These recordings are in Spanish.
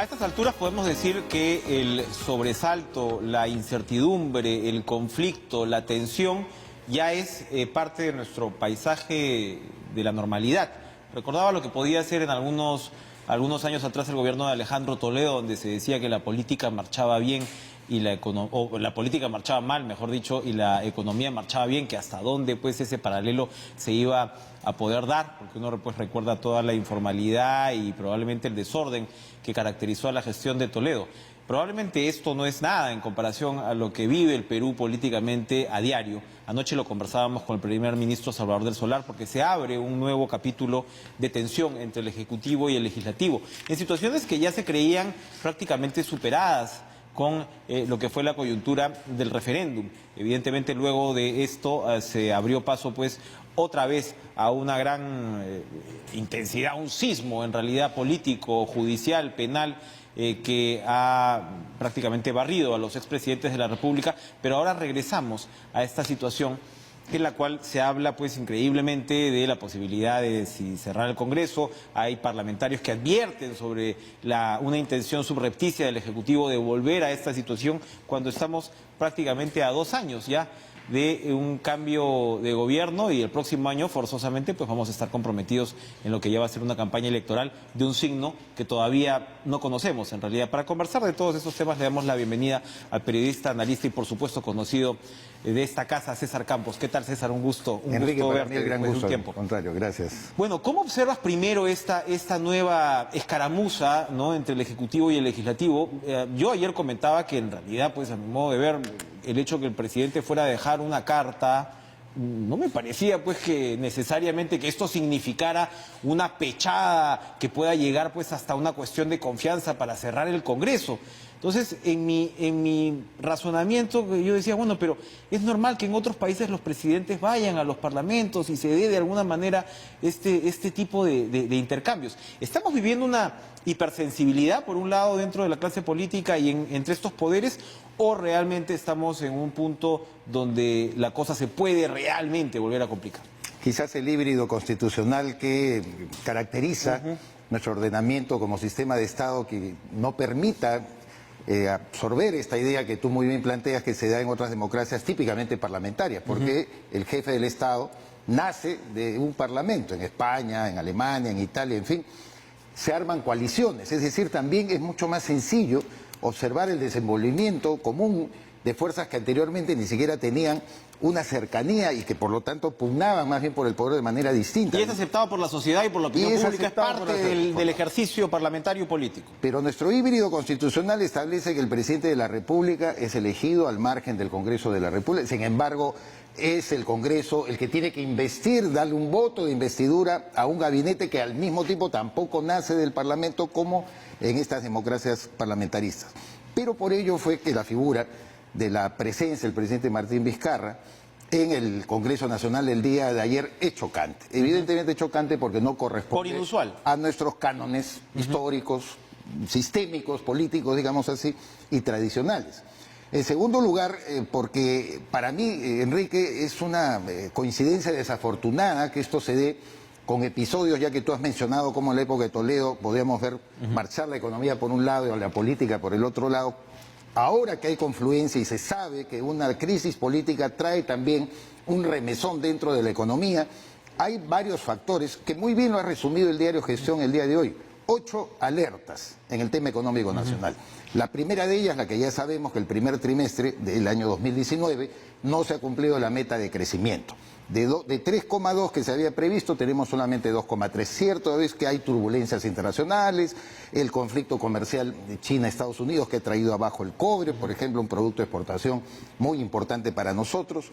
A estas alturas podemos decir que el sobresalto, la incertidumbre, el conflicto, la tensión ya es parte de nuestro paisaje de la normalidad. Recordaba lo que podía ser en algunos años atrás el gobierno de Alejandro Toledo, donde se decía que la política marchaba bien y la política marchaba mal, mejor dicho, y la economía marchaba bien, que hasta dónde pues ese paralelo se iba a poder dar, porque uno pues recuerda toda la informalidad y probablemente el desorden que caracterizó a la gestión de Toledo. Probablemente esto no es nada en comparación a lo que vive el Perú políticamente a diario. Anoche lo conversábamos con el primer ministro Salvador del Solar, porque se abre un nuevo capítulo de tensión entre el Ejecutivo y el Legislativo, en situaciones que ya se creían prácticamente superadas con lo que fue la coyuntura del referéndum. Evidentemente luego de esto se abrió paso pues otra vez a una gran intensidad, un sismo en realidad político, judicial, penal, que ha prácticamente barrido a los expresidentes de la República, pero ahora regresamos a esta situación en la cual se habla pues increíblemente de la posibilidad de si cerrar el Congreso. Hay parlamentarios que advierten sobre una intención subrepticia del Ejecutivo de volver a esta situación cuando estamos prácticamente a 2 años ya de un cambio de gobierno, y el próximo año forzosamente pues vamos a estar comprometidos en lo que ya va a ser una campaña electoral de un signo que todavía no conocemos en realidad. Para conversar de todos estos temas le damos la bienvenida al periodista, analista y por supuesto conocido de esta casa, César Campos. ¿Qué tal, César? Un gusto Enrique, para mí el gran después de gusto, un tiempo. al contrario, gracias. Bueno, ¿cómo observas primero esta nueva escaramuza, ¿no?, entre el Ejecutivo y el Legislativo? Yo ayer comentaba que en realidad, pues a mi modo de ver, el hecho que el presidente fuera a dejar una carta, no me parecía pues que necesariamente que esto significara una pechada que pueda llegar pues hasta una cuestión de confianza para cerrar el Congreso. Entonces, en mi razonamiento yo decía, bueno, pero es normal que en otros países los presidentes vayan a los parlamentos y se dé de alguna manera este tipo de intercambios. ¿Estamos viviendo una hipersensibilidad, por un lado, dentro de la clase política y entre estos poderes, o realmente estamos en un punto donde la cosa se puede realmente volver a complicar? Quizás el híbrido constitucional que caracteriza nuestro ordenamiento como sistema de Estado, que no permita absorber esta idea que tú muy bien planteas, que se da en otras democracias típicamente parlamentarias, porque el jefe del Estado nace de un parlamento, en España, en Alemania, en Italia, en fin, se arman coaliciones, es decir, también es mucho más sencillo observar el desenvolvimiento común de fuerzas que anteriormente ni siquiera tenían una cercanía y que por lo tanto pugnaban más bien por el poder de manera distinta. Y es aceptado por la sociedad y por la opinión pública, es parte del ejercicio parlamentario político. Pero nuestro híbrido constitucional establece que el presidente de la República es elegido al margen del Congreso de la República. Sin embargo, es el Congreso el que tiene que investir, darle un voto de investidura a un gabinete que al mismo tiempo tampoco nace del Parlamento como en estas democracias parlamentaristas. Pero por ello fue que la figura de la presencia del presidente Martín Vizcarra en el Congreso Nacional el día de ayer es chocante. Evidentemente chocante porque no corresponde a nuestros cánones históricos, sistémicos, políticos, digamos así, y tradicionales. En segundo lugar, porque para mí, Enrique, es una coincidencia desafortunada que esto se dé con episodios, ya que tú has mencionado cómo en la época de Toledo podíamos ver marchar la economía por un lado y la política por el otro lado. Ahora que hay confluencia y se sabe que una crisis política trae también un remesón dentro de la economía, hay varios factores que muy bien lo ha resumido el diario Gestión el día de hoy. 8 alertas en el tema económico nacional. La primera de ellas, la que ya sabemos, que el primer trimestre del año 2019 no se ha cumplido la meta de crecimiento. De 3,2 que se había previsto, tenemos solamente 2,3. Cierto es que hay turbulencias internacionales, el conflicto comercial de China-Estados Unidos que ha traído abajo el cobre, por ejemplo, un producto de exportación muy importante para nosotros,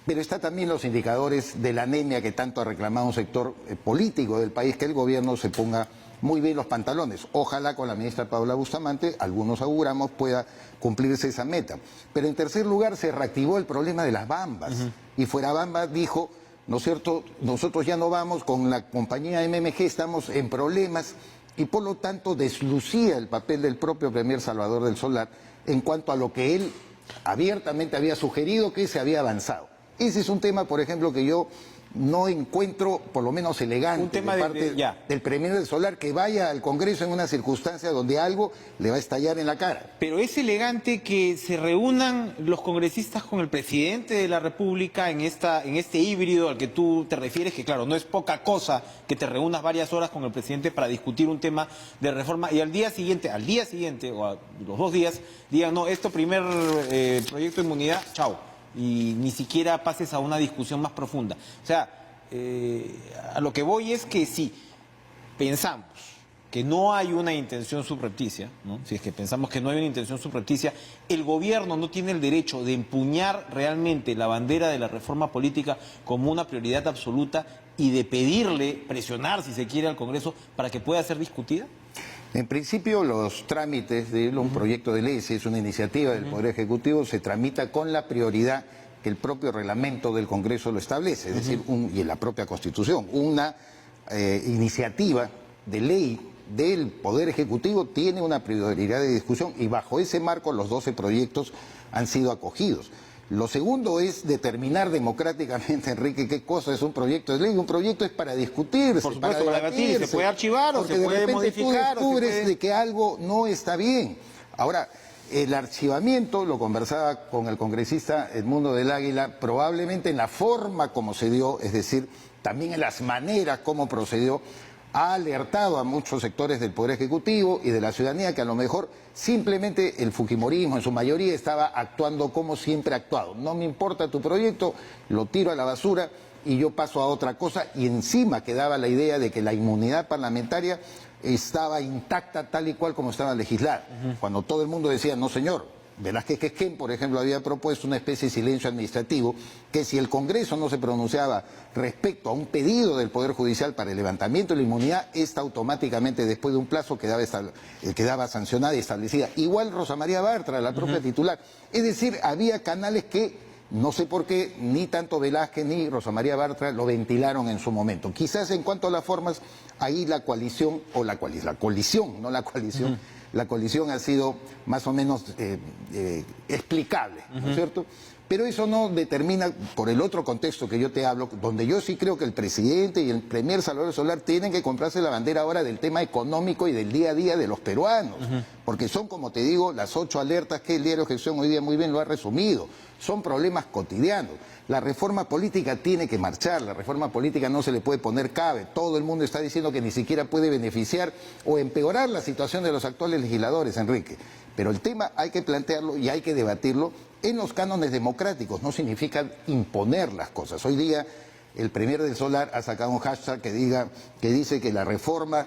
pero está también los indicadores de la anemia que tanto ha reclamado un sector político del país, que el gobierno se ponga muy bien los pantalones. Ojalá con la ministra Paula Bustamante, algunos auguramos, pueda cumplirse esa meta. Pero en tercer lugar se reactivó el problema de las bambas. Y Fuera Bamba dijo, ¿no es cierto?, nosotros ya no vamos con la compañía MMG, estamos en problemas, y por lo tanto deslucía el papel del propio Premier Salvador del Solar en cuanto a lo que él abiertamente había sugerido que se había avanzado. Ese es un tema, por ejemplo, que yo no encuentro, por lo menos elegante, un tema de parte del Premier del Solar, que vaya al Congreso en una circunstancia donde algo le va a estallar en la cara. Pero es elegante que se reúnan los congresistas con el presidente de la República en este híbrido al que tú te refieres, que claro, no es poca cosa que te reúnas varias horas con el presidente para discutir un tema de reforma y al día siguiente o a los 2 días, digan, no, primer proyecto de inmunidad, chao. Y ni siquiera pases a una discusión más profunda. O sea, a lo que voy es que si pensamos que no hay una intención subrepticia, ¿no? Si es que pensamos que no hay una intención subrepticia, el gobierno no tiene el derecho de empuñar realmente la bandera de la reforma política como una prioridad absoluta y de pedirle, presionar si se quiere al Congreso para que pueda ser discutida. En principio, los trámites de un proyecto de ley, si es una iniciativa del Poder Ejecutivo, se tramita con la prioridad que el propio reglamento del Congreso lo establece, es decir, y en la propia Constitución. Una iniciativa de ley del Poder Ejecutivo tiene una prioridad de discusión y bajo ese marco los 12 proyectos han sido acogidos. Lo segundo es determinar democráticamente, Enrique, qué cosa es un proyecto de ley. Un proyecto es para discutirse, por supuesto, para debatir, se puede archivar o se puede modificar. Porque de repente tú descubres de que algo no está bien. Ahora, el archivamiento, lo conversaba con el congresista Edmundo del Águila, probablemente en la forma como se dio, es decir, también en las maneras como procedió, ha alertado a muchos sectores del Poder Ejecutivo y de la ciudadanía que a lo mejor simplemente el fujimorismo en su mayoría estaba actuando como siempre ha actuado. No me importa tu proyecto, lo tiro a la basura y yo paso a otra cosa, y encima quedaba la idea de que la inmunidad parlamentaria estaba intacta tal y cual como estaba legislada. Cuando todo el mundo decía, no señor, Velázquez Quezquén, por ejemplo, había propuesto una especie de silencio administrativo, que si el Congreso no se pronunciaba respecto a un pedido del Poder Judicial para el levantamiento de la inmunidad, esta automáticamente, después de un plazo, quedaba sancionada y establecida. Igual Rosa María Bartra, la propia titular. Es decir, había canales que, no sé por qué, ni tanto Velázquez ni Rosa María Bartra lo ventilaron en su momento. Quizás en cuanto a las formas, ahí la coalición, la colisión ha sido más o menos explicable, ¿no es cierto? Pero eso no determina, por el otro contexto que yo te hablo, donde yo sí creo que el presidente y el premier Salvador Solar tienen que comprarse la bandera ahora del tema económico y del día a día de los peruanos, porque son, como te digo, las 8 alertas que el diario Gestión hoy día muy bien lo ha resumido, son problemas cotidianos. La reforma política tiene que marchar, la reforma política no se le puede poner cabe, todo el mundo está diciendo que ni siquiera puede beneficiar o empeorar la situación de los actuales legisladores, Enrique. Pero el tema hay que plantearlo y hay que debatirlo en los cánones democráticos, no significa imponer las cosas. Hoy día el premier del Solar ha sacado un hashtag que dice que la reforma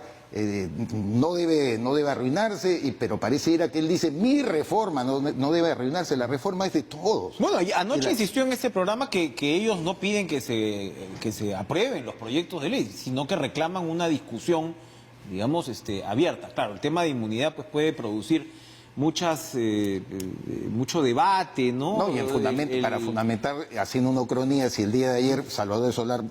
no debe arruinarse, pero pareciera que él dice, mi reforma no debe arruinarse, la reforma es de todos. Bueno, anoche insistió en este programa que ellos no piden que se aprueben los proyectos de ley, sino que reclaman una discusión, digamos, abierta. Claro, el tema de inmunidad pues puede producir mucho debate, ¿no? No, y para fundamentar, haciendo una ucronía, si el día de ayer Salvador Solar,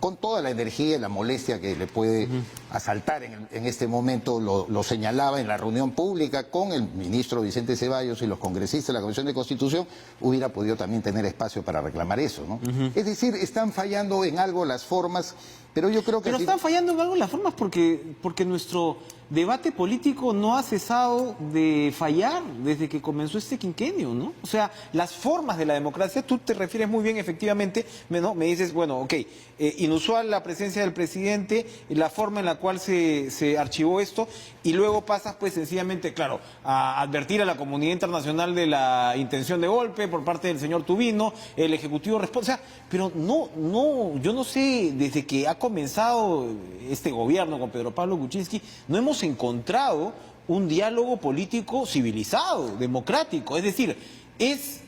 con toda la energía y la molestia que le puede asaltar en este momento, lo señalaba en la reunión pública con el ministro Vicente Ceballos y los congresistas de la Comisión de Constitución, hubiera podido también tener espacio para reclamar eso, ¿no? Es decir, están fallando en algo las formas, pero yo creo que... Pero están fallando en algo las formas porque nuestro debate político no ha cesado de fallar desde que comenzó este quinquenio, ¿no? O sea, las formas de la democracia, tú te refieres muy bien, efectivamente, ¿no? Me dices, bueno, ok, inusual la presencia del presidente, la forma en la cual se archivó esto, y luego pasas pues sencillamente, claro, a advertir a la comunidad internacional de la intención de golpe por parte del señor Tubino, el Ejecutivo responde, o sea, pero yo no sé, desde que ha comenzado este gobierno con Pedro Pablo Kuczynski, no hemos encontrado un diálogo político civilizado, democrático, es decir, es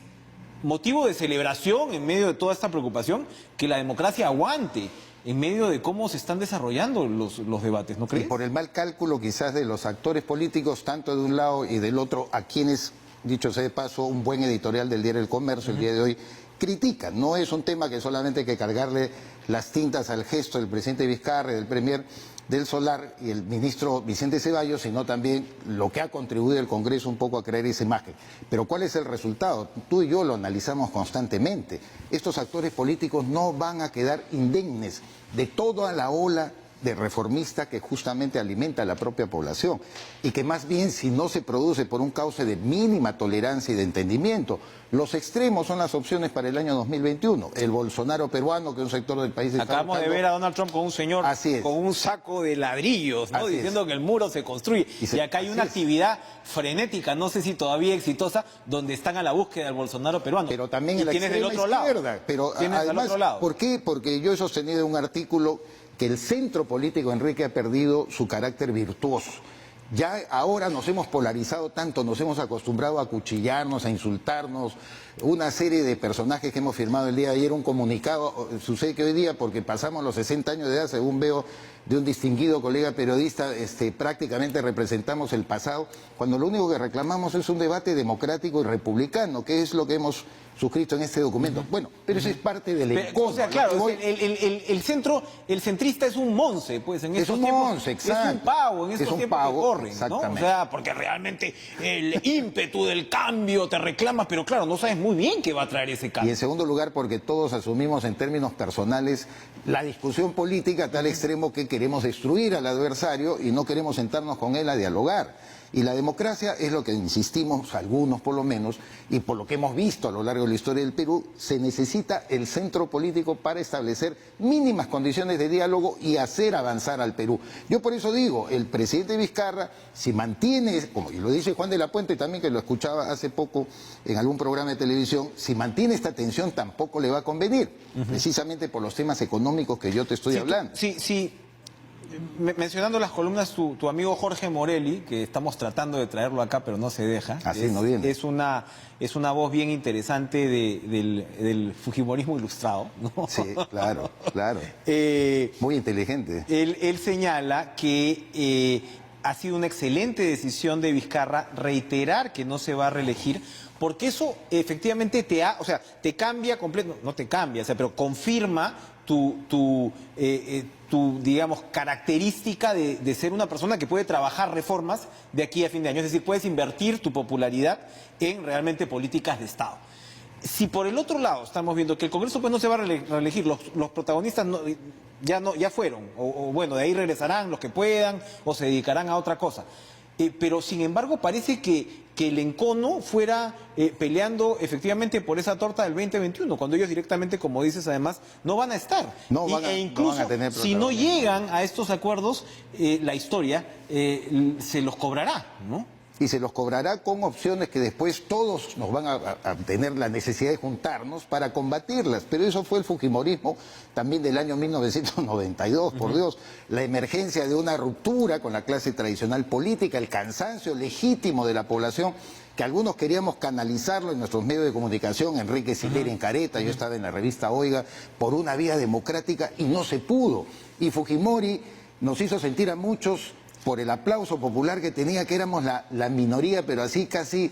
motivo de celebración en medio de toda esta preocupación que la democracia aguante en medio de cómo se están desarrollando los debates, ¿no crees? Y por el mal cálculo quizás de los actores políticos, tanto de un lado y del otro, a quienes, dicho sea de paso, un buen editorial del diario El Comercio el día de hoy critican. No es un tema que solamente hay que cargarle las tintas al gesto del presidente Vizcarra, del premier, del solar y el ministro Vicente Ceballos, sino también lo que ha contribuido el Congreso un poco a crear esa imagen. Pero ¿cuál es el resultado? Tú y yo lo analizamos constantemente. Estos actores políticos no van a quedar indemnes de toda la ola de reformista que justamente alimenta a la propia población y que más bien, si no se produce por un cauce de mínima tolerancia y de entendimiento, los extremos son las opciones para el año 2021. El Bolsonaro peruano, que un sector del país está Acabamos de votando. ver a Donald Trump con un señor con un saco de ladrillos, ¿no? Diciendo que el muro se construye. Y acá hay una actividad frenética, no sé si todavía exitosa, donde están a la búsqueda del Bolsonaro peruano. Pero también ¿Y en la quién es del extrema otro izquierda. lado? Pero ¿Quién es del además, otro lado? ¿por qué? Porque yo he sostenido en un artículo que el centro político, Enrique, ha perdido su carácter virtuoso. Ya ahora nos hemos polarizado tanto, nos hemos acostumbrado a acuchillarnos, a insultarnos, una serie de personajes que hemos firmado el día de ayer, un comunicado, sucede que hoy día, porque pasamos los 60 años de edad, según veo de un distinguido colega periodista, prácticamente representamos el pasado, cuando lo único que reclamamos es un debate democrático y republicano, que es lo que hemos suscrito en este documento. Bueno, pero eso es parte del encono. O sea, claro, el centrista es un monce, pues en estos tiempos es un pavo, en estos tiempos que corren, ¿no? O sea, porque realmente el ímpetu del cambio te reclama, pero claro, no sabes muy bien qué va a traer ese cambio. Y en segundo lugar, porque todos asumimos en términos personales la discusión política a tal extremo que queremos destruir al adversario y no queremos sentarnos con él a dialogar. Y la democracia es lo que insistimos, algunos por lo menos, y por lo que hemos visto a lo largo de la historia del Perú, se necesita el centro político para establecer mínimas condiciones de diálogo y hacer avanzar al Perú. Yo por eso digo, el presidente Vizcarra, si mantiene, como lo dice Juan de la Puente también, que lo escuchaba hace poco en algún programa de televisión, si mantiene esta tensión tampoco le va a convenir, precisamente por los temas económicos que yo te estoy hablando. Sí. Mencionando las columnas, tu amigo Jorge Morelli, que estamos tratando de traerlo acá, pero no se deja. Así no viene. Es una voz bien interesante del fujimorismo ilustrado, ¿no? Sí, claro. Muy inteligente. Él señala que ha sido una excelente decisión de Vizcarra reiterar que no se va a reelegir, porque eso efectivamente te cambia completo, no te cambia, pero confirma tu digamos, característica de ser una persona que puede trabajar reformas de aquí a fin de año. Es decir, puedes invertir tu popularidad en realmente políticas de Estado. Si por el otro lado estamos viendo que el Congreso pues no se va a reelegir, los protagonistas ya fueron, o bueno, de ahí regresarán los que puedan, o se dedicarán a otra cosa. Pero sin embargo parece que el encono fuera peleando efectivamente por esa torta del 2021, cuando ellos directamente, como dices además, no van a estar. Incluso no van a tener si no llegan a estos acuerdos, la historia se los cobrará, ¿no? Y se los cobrará con opciones que después todos nos van a tener la necesidad de juntarnos para combatirlas. Pero eso fue el fujimorismo también del año 1992, por Dios. La emergencia de una ruptura con la clase tradicional política, el cansancio legítimo de la población, que algunos queríamos canalizarlo en nuestros medios de comunicación, Enrique Sileri en Careta, yo estaba en la revista Oiga, por una vía democrática y no se pudo. Y Fujimori nos hizo sentir a muchos por el aplauso popular que tenía, que éramos la minoría, pero así casi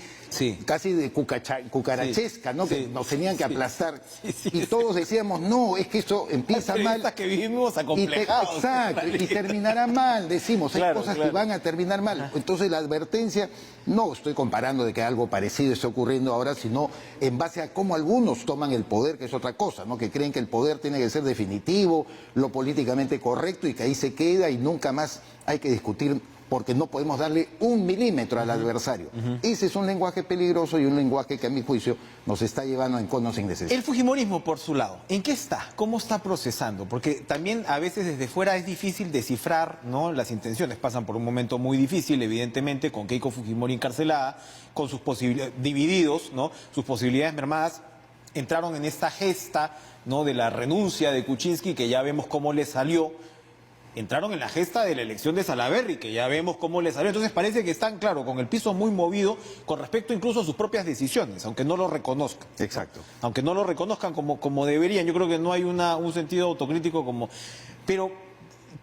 de cucarachesca, ¿no? Que nos tenían que aplastar. Y todos decíamos, no, es que esto empieza mal. Que vivimos acomplejados. Exacto, y terminará mal, decimos, hay cosas que van a terminar mal. Entonces la advertencia, no estoy comparando de que algo parecido esté ocurriendo ahora, sino en base a cómo algunos toman el poder, que es otra cosa, ¿no? Que creen que el poder tiene que ser definitivo, lo políticamente correcto y que ahí se queda y nunca más hay que discutir porque no podemos darle un milímetro al adversario. Ese es un lenguaje peligroso y un lenguaje que a mi juicio nos está llevando a enconos innecesarios. El fujimorismo, por su lado, ¿en qué está? ¿Cómo está procesando? Porque también a veces desde fuera es difícil descifrar, ¿no? Las intenciones. Pasan por un momento muy difícil, evidentemente, con Keiko Fujimori encarcelada, con sus posibilidades divididos, ¿no? Sus posibilidades mermadas. Entraron en esta gesta, ¿no? De la renuncia de Kuczynski, que ya vemos cómo le salió. Entraron en la gesta de la elección de Salaverry, que ya vemos cómo les salió. Entonces parece que están, claro, con el piso muy movido con respecto incluso a sus propias decisiones, aunque no lo reconozcan. Exacto. Aunque no lo reconozcan como deberían. Yo creo que no hay un sentido autocrítico como... Pero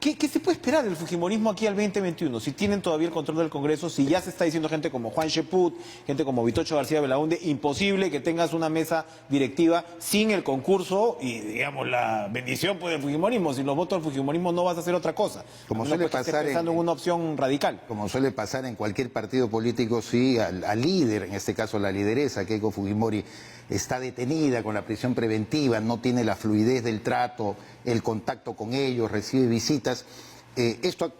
¿Qué se puede esperar del fujimorismo aquí al 2021? Si tienen todavía el control del Congreso, si ya se está diciendo gente como Juan Sheput, gente como Vitocho García Belaúnde, imposible que tengas una mesa directiva sin el concurso y, digamos, la bendición pues, del fujimorismo. Sin los votos del fujimorismo no vas a hacer otra cosa. Como suele pasar pensando en una opción radical. Como suele pasar en cualquier partido político, sí, al líder, en este caso la lideresa, Keiko Fujimori, está detenida con la prisión preventiva, no tiene la fluidez del trato, el contacto con ellos, recibe visitas. Esto ha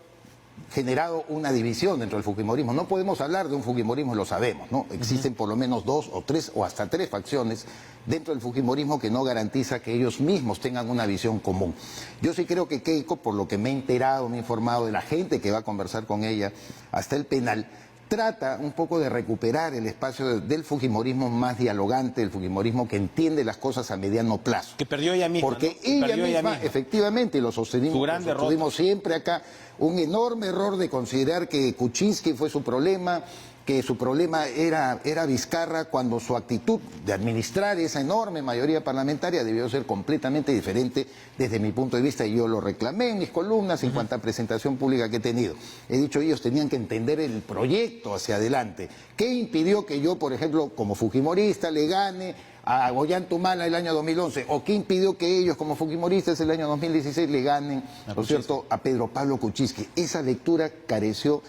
generado una división dentro del fujimorismo. No podemos hablar de un fujimorismo, lo sabemos, ¿no? Existen por lo menos 2 o 3 o hasta 3 facciones dentro del fujimorismo que no garantiza que ellos mismos tengan una visión común. Yo sí creo que Keiko, por lo que me he enterado, me he informado de la gente que va a conversar con ella hasta el penal, trata un poco de recuperar el espacio del fujimorismo más dialogante, el fujimorismo que entiende las cosas a mediano plazo. Que perdió ella misma. Porque ¿no? ella misma, efectivamente, lo sostenimos siempre acá, un enorme error de considerar que Kuczynski fue su problema, que su problema era Vizcarra, cuando su actitud de administrar esa enorme mayoría parlamentaria debió ser completamente diferente desde mi punto de vista, y yo lo reclamé en mis columnas en cuanta presentación pública que he tenido. He dicho, ellos tenían que entender el proyecto hacia adelante. ¿Qué impidió que yo, por ejemplo, como fujimorista, le gane a Ollanta el año 2011? ¿O qué impidió que ellos, como fujimoristas, el año 2016 le ganen, ¿no es cierto?, a Pedro Pablo Kuczynski? Esa lectura careció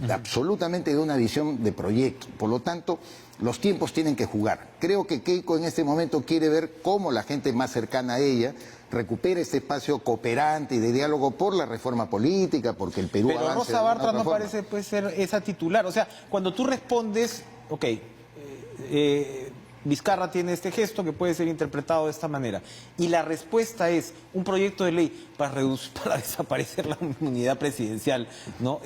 absolutamente de una visión de proyecto. Por lo tanto, los tiempos tienen que jugar. Creo que Keiko en este momento quiere ver cómo la gente más cercana a ella recupera este espacio cooperante y de diálogo por la reforma política, porque el Perú Pero avance. Rosa Bartra no parece pues, ser esa titular. O sea, cuando tú respondes, ok, Vizcarra tiene este gesto que puede ser interpretado de esta manera, y la respuesta es un proyecto de ley para desaparecer la inmunidad presidencial, ¿no?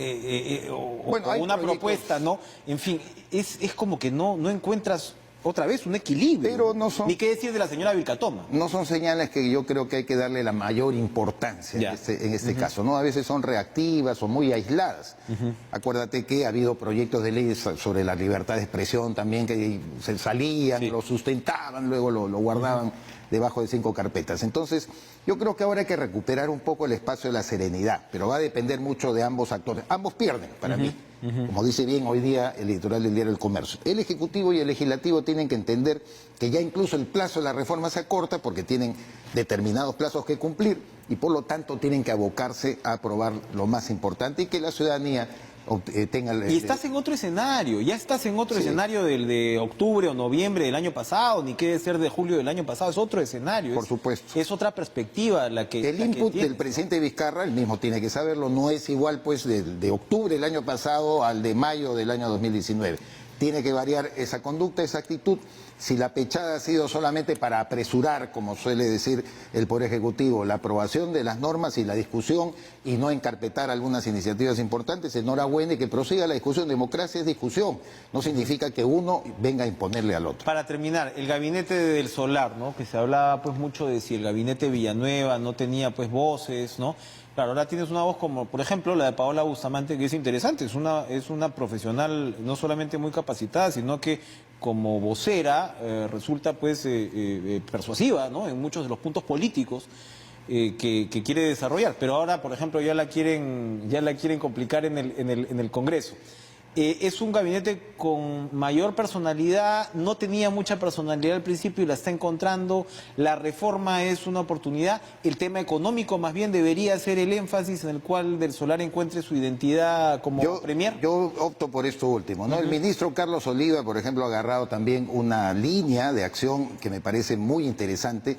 Bueno, o una propuesta, ¿no? En fin, es como que no encuentras otra vez un equilibrio. Pero no son, ni qué decir de la señora Vilcatoma. No son señales que yo creo que hay que darle la mayor importancia en este caso, ¿no? A veces son reactivas o muy aisladas. Acuérdate que ha habido proyectos de ley sobre la libertad de expresión también que se salían, lo sustentaban, luego lo guardaban debajo de 5 carpetas. Entonces, yo creo que ahora hay que recuperar un poco el espacio de la serenidad, pero va a depender mucho de ambos actores. Ambos pierden, para mí. Como dice bien hoy día el editorial del diario El Comercio. El Ejecutivo y el Legislativo tienen que entender que ya incluso el plazo de la reforma se acorta porque tienen determinados plazos que cumplir y por lo tanto tienen que abocarse a aprobar lo más importante y que la ciudadanía tenga... Y estás en otro escenario, ya estás en otro escenario del de octubre o noviembre del año pasado, ni qué debe ser de julio del año pasado, es otro escenario. Por supuesto. Es otra perspectiva la que... El input del presidente Vizcarra, él mismo tiene que saberlo, no es igual pues de octubre del año pasado al de mayo del año 2019. Tiene que variar esa conducta, esa actitud. Si la pechada ha sido solamente para apresurar, como suele decir el Poder Ejecutivo, la aprobación de las normas y la discusión y no encarpetar algunas iniciativas importantes, enhorabuena y que prosiga la discusión. Democracia es discusión, no significa que uno venga a imponerle al otro. Para terminar, el gabinete del Solar, ¿no? Que se hablaba pues mucho de si el gabinete Villanueva no tenía pues voces, ¿no? Claro, ahora tienes una voz como, por ejemplo, la de Paola Bustamante, que es interesante, es una profesional no solamente muy capacitada, sino que como vocera resulta pues persuasiva, ¿no? En muchos de los puntos políticos que quiere desarrollar. Pero ahora, por ejemplo, ya la quieren complicar en el Congreso. Es un gabinete con mayor personalidad, no tenía mucha personalidad al principio y la está encontrando. La reforma es una oportunidad. El tema económico más bien debería ser el énfasis en el cual Del Solar encuentre su identidad como premier. Yo opto por esto último, ¿no? El ministro Carlos Oliva, por ejemplo, ha agarrado también una línea de acción que me parece muy interesante.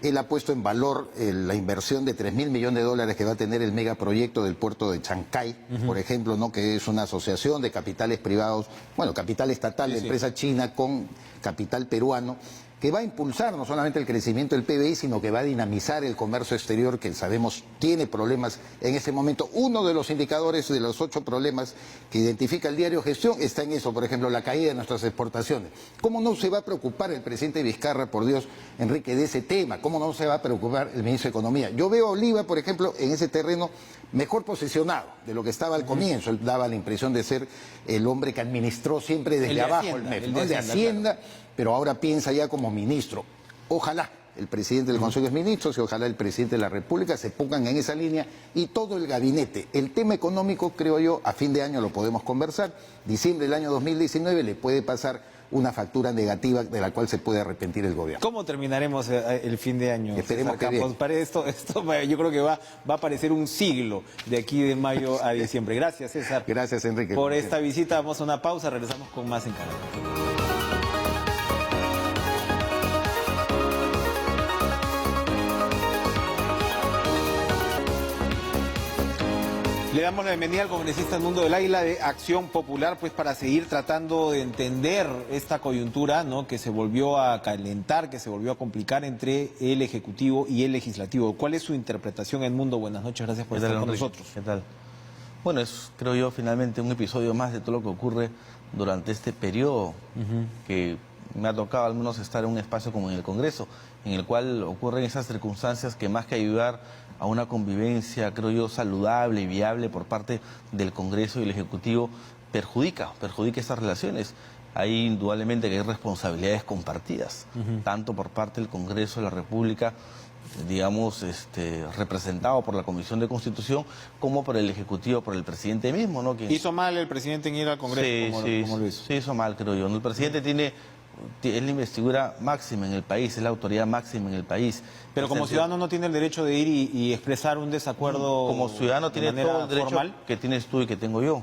Él ha puesto en valor la inversión de $3.000 millones que va a tener el megaproyecto del puerto de Chancay, por ejemplo, ¿no? Que es una asociación de capitales privados, bueno, capital estatal de empresa china con capital peruano, que va a impulsar no solamente el crecimiento del PBI, sino que va a dinamizar el comercio exterior, que sabemos tiene problemas en este momento. Uno de los indicadores de los 8 problemas que identifica el diario Gestión está en eso, por ejemplo, la caída de nuestras exportaciones. ¿Cómo no se va a preocupar el presidente Vizcarra, por Dios, Enrique, de ese tema? ¿Cómo no se va a preocupar el ministro de Economía? Yo veo a Oliva, por ejemplo, en ese terreno mejor posicionado de lo que estaba al comienzo. Él daba la impresión de ser el hombre que administró siempre desde abajo el MEF, el de Hacienda, pero ahora piensa ya como ministro. Ojalá el presidente del Consejo de Ministros y ojalá el presidente de la República se pongan en esa línea y todo el gabinete. El tema económico, creo yo, a fin de año lo podemos conversar. Diciembre del año 2019 le puede pasar una factura negativa de la cual se puede arrepentir el gobierno. ¿Cómo terminaremos el fin de año? Esperemos que bien. Para esto yo creo que va a parecer un siglo de aquí de mayo a diciembre. Gracias, César. Gracias, Enrique. Por esta visita. Vamos a una pausa, regresamos con más en Caracas. Le damos la bienvenida al congresista Edmundo del Águila de Acción Popular, pues para seguir tratando de entender esta coyuntura, ¿no?, que se volvió a calentar, que se volvió a complicar entre el Ejecutivo y el Legislativo. ¿Cuál es su interpretación, Edmundo? Buenas noches, gracias por estar con nosotros. ¿Qué tal? Bueno, es, creo yo, finalmente un episodio más de todo lo que ocurre durante este periodo que me ha tocado al menos estar en un espacio como en el Congreso, en el cual ocurren esas circunstancias que más que ayudar a una convivencia, creo yo, saludable y viable por parte del Congreso y el Ejecutivo, perjudica esas relaciones. Hay indudablemente que hay responsabilidades compartidas, tanto por parte del Congreso de la República, digamos, representado por la Comisión de Constitución, como por el Ejecutivo, por el presidente mismo, ¿no? ¿Hizo mal el presidente en ir al Congreso? ¿Cómo lo hizo? Sí, hizo mal, creo yo. El presidente es la investidura máxima en el país, es la autoridad máxima en el país. Pero como ciudadano no tiene el derecho de ir y expresar un desacuerdo. Como ciudadano tiene todo el derecho formal que tienes tú y que tengo yo,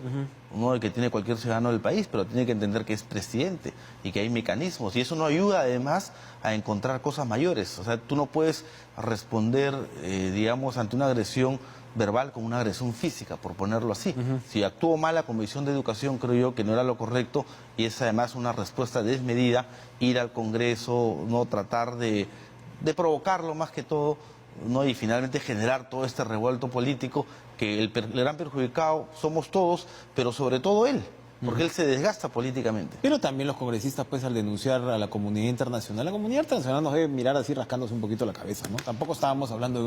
¿no? Y que tiene cualquier ciudadano del país, pero tiene que entender que es presidente y que hay mecanismos. Y eso no ayuda además a encontrar cosas mayores. O sea, tú no puedes responder, digamos, ante una agresión verbal con una agresión física, por ponerlo así. Si actuó mal la Comisión de Educación, creo yo que no era lo correcto, y es además una respuesta desmedida, ir al Congreso, no tratar de provocarlo más que todo, ¿no? Y finalmente generar todo este revuelto político, que el gran perjudicado somos todos, pero sobre todo él, porque él se desgasta políticamente. Pero también los congresistas, pues, al denunciar a la comunidad internacional nos debe mirar así rascándose un poquito la cabeza, ¿no? Tampoco estábamos hablando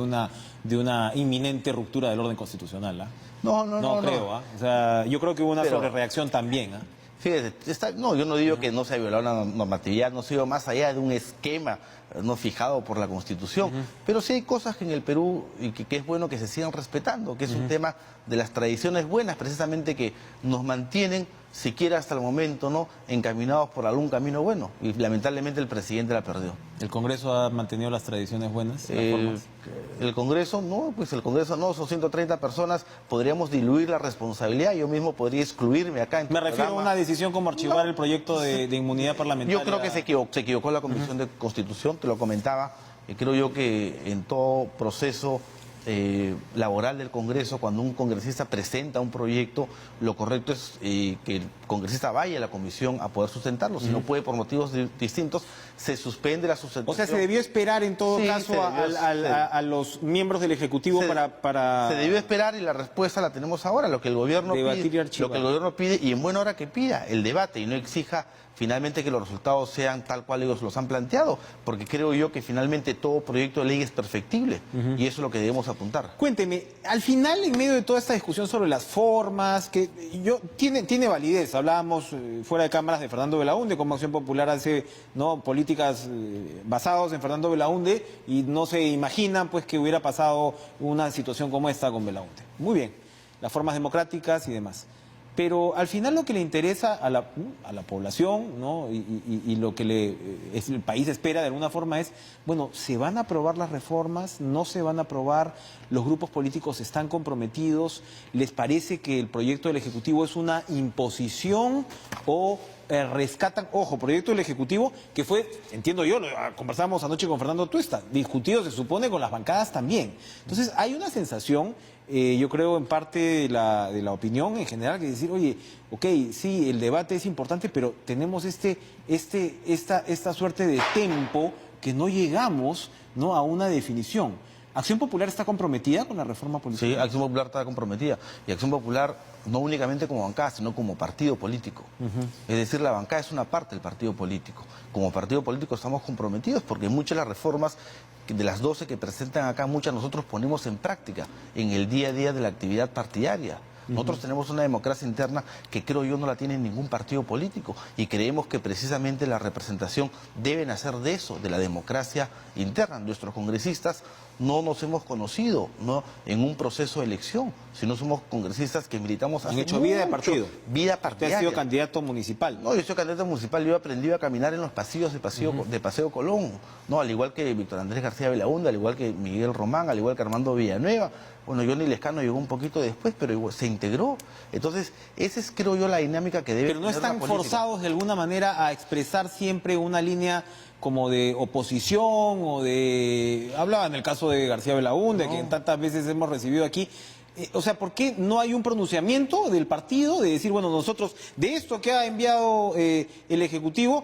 de una inminente ruptura del orden constitucional, ¿ah? No creo, ¿ah? O sea, yo creo que hubo una sobrereacción también, ¿ah? Fíjese, yo no digo que no se ha violado la normatividad, no se ha ido más allá de un esquema no fijado por la Constitución, pero sí hay cosas que en el Perú y que es bueno que se sigan respetando, que es un tema de las tradiciones buenas, precisamente, que nos mantienen, siquiera hasta el momento, ¿no?, encaminados por algún camino bueno, y lamentablemente el presidente la perdió. ¿El Congreso ha mantenido las tradiciones buenas? El Congreso no, son 130 personas, podríamos diluir la responsabilidad, yo mismo podría excluirme acá. Me refiero a una decisión como archivar el proyecto de inmunidad parlamentaria. Yo creo que se equivocó la Comisión de Constitución, te lo comentaba, creo yo que en todo proceso laboral del Congreso, cuando un congresista presenta un proyecto, lo correcto es que el congresista vaya a la comisión a poder sustentarlo. Si no puede por motivos distintos, se suspende la sustentación. O sea, se debió esperar en todo caso a los miembros del Ejecutivo para... Se debió esperar, y la respuesta la tenemos ahora, lo que el gobierno pide, y en buena hora que pida el debate y no exija finalmente que los resultados sean tal cual ellos los han planteado, porque creo yo que finalmente todo proyecto de ley es perfectible, y eso es lo que debemos apuntar. Cuénteme, al final, en medio de toda esta discusión sobre las formas, que tiene validez, hablábamos fuera de cámaras de Fernando Belaúnde, como Acción Popular hace, ¿no?, políticas basadas en Fernando Belaúnde, y no se imaginan, pues, que hubiera pasado una situación como esta con Belaúnde. Muy bien, las formas democráticas y demás. Pero al final lo que le interesa a la población, ¿no?, y lo que el país espera de alguna forma es, bueno, ¿se van a aprobar las reformas? ¿No se van a aprobar? ¿Los grupos políticos están comprometidos? ¿Les parece que el proyecto del Ejecutivo es una imposición o rescatan? Ojo, proyecto del Ejecutivo que fue, entiendo yo, conversábamos anoche con Fernando Tuesta, discutido se supone con las bancadas también. Entonces hay una sensación, yo creo en parte de la opinión en general, que decir, oye, ok, sí, el debate es importante, pero tenemos esta suerte de tempo que no llegamos, ¿no?, a una definición. ¿Acción Popular está comprometida con la reforma política? Sí, Acción Popular está comprometida. Y Acción Popular no únicamente como bancada, sino como partido político. Es decir, la bancada es una parte del partido político. Como partido político estamos comprometidos porque muchas de las reformas, de las 12 que presentan acá, muchas nosotros ponemos en práctica en el día a día de la actividad partidaria. Nosotros tenemos una democracia interna que creo yo no la tiene ningún partido político y creemos que precisamente la representación debe nacer de eso, de la democracia interna. Nuestros congresistas no nos hemos conocido, ¿no?, en un proceso de elección, sino somos congresistas que militamos hace Han hecho vida de mucho, partido. vida Usted partidaria. ha sido candidato municipal. No, yo soy candidato municipal, yo he aprendido a caminar en los pasillos de Paseo Colón, ¿no? Al igual que Víctor Andrés García Belaúnde, al igual que Miguel Román, al igual que Armando Villanueva. Bueno, Johnny Lescano llegó un poquito después, pero igual se integró. Entonces, esa es, creo yo, la dinámica que debe Pero no tener la están política. forzados de alguna manera a expresar siempre una línea como de oposición o de... Hablaba en el caso de García Belaúnde, que tantas veces hemos recibido aquí. O sea, ¿por qué no hay un pronunciamiento del partido de decir, bueno, nosotros de esto que ha enviado el Ejecutivo,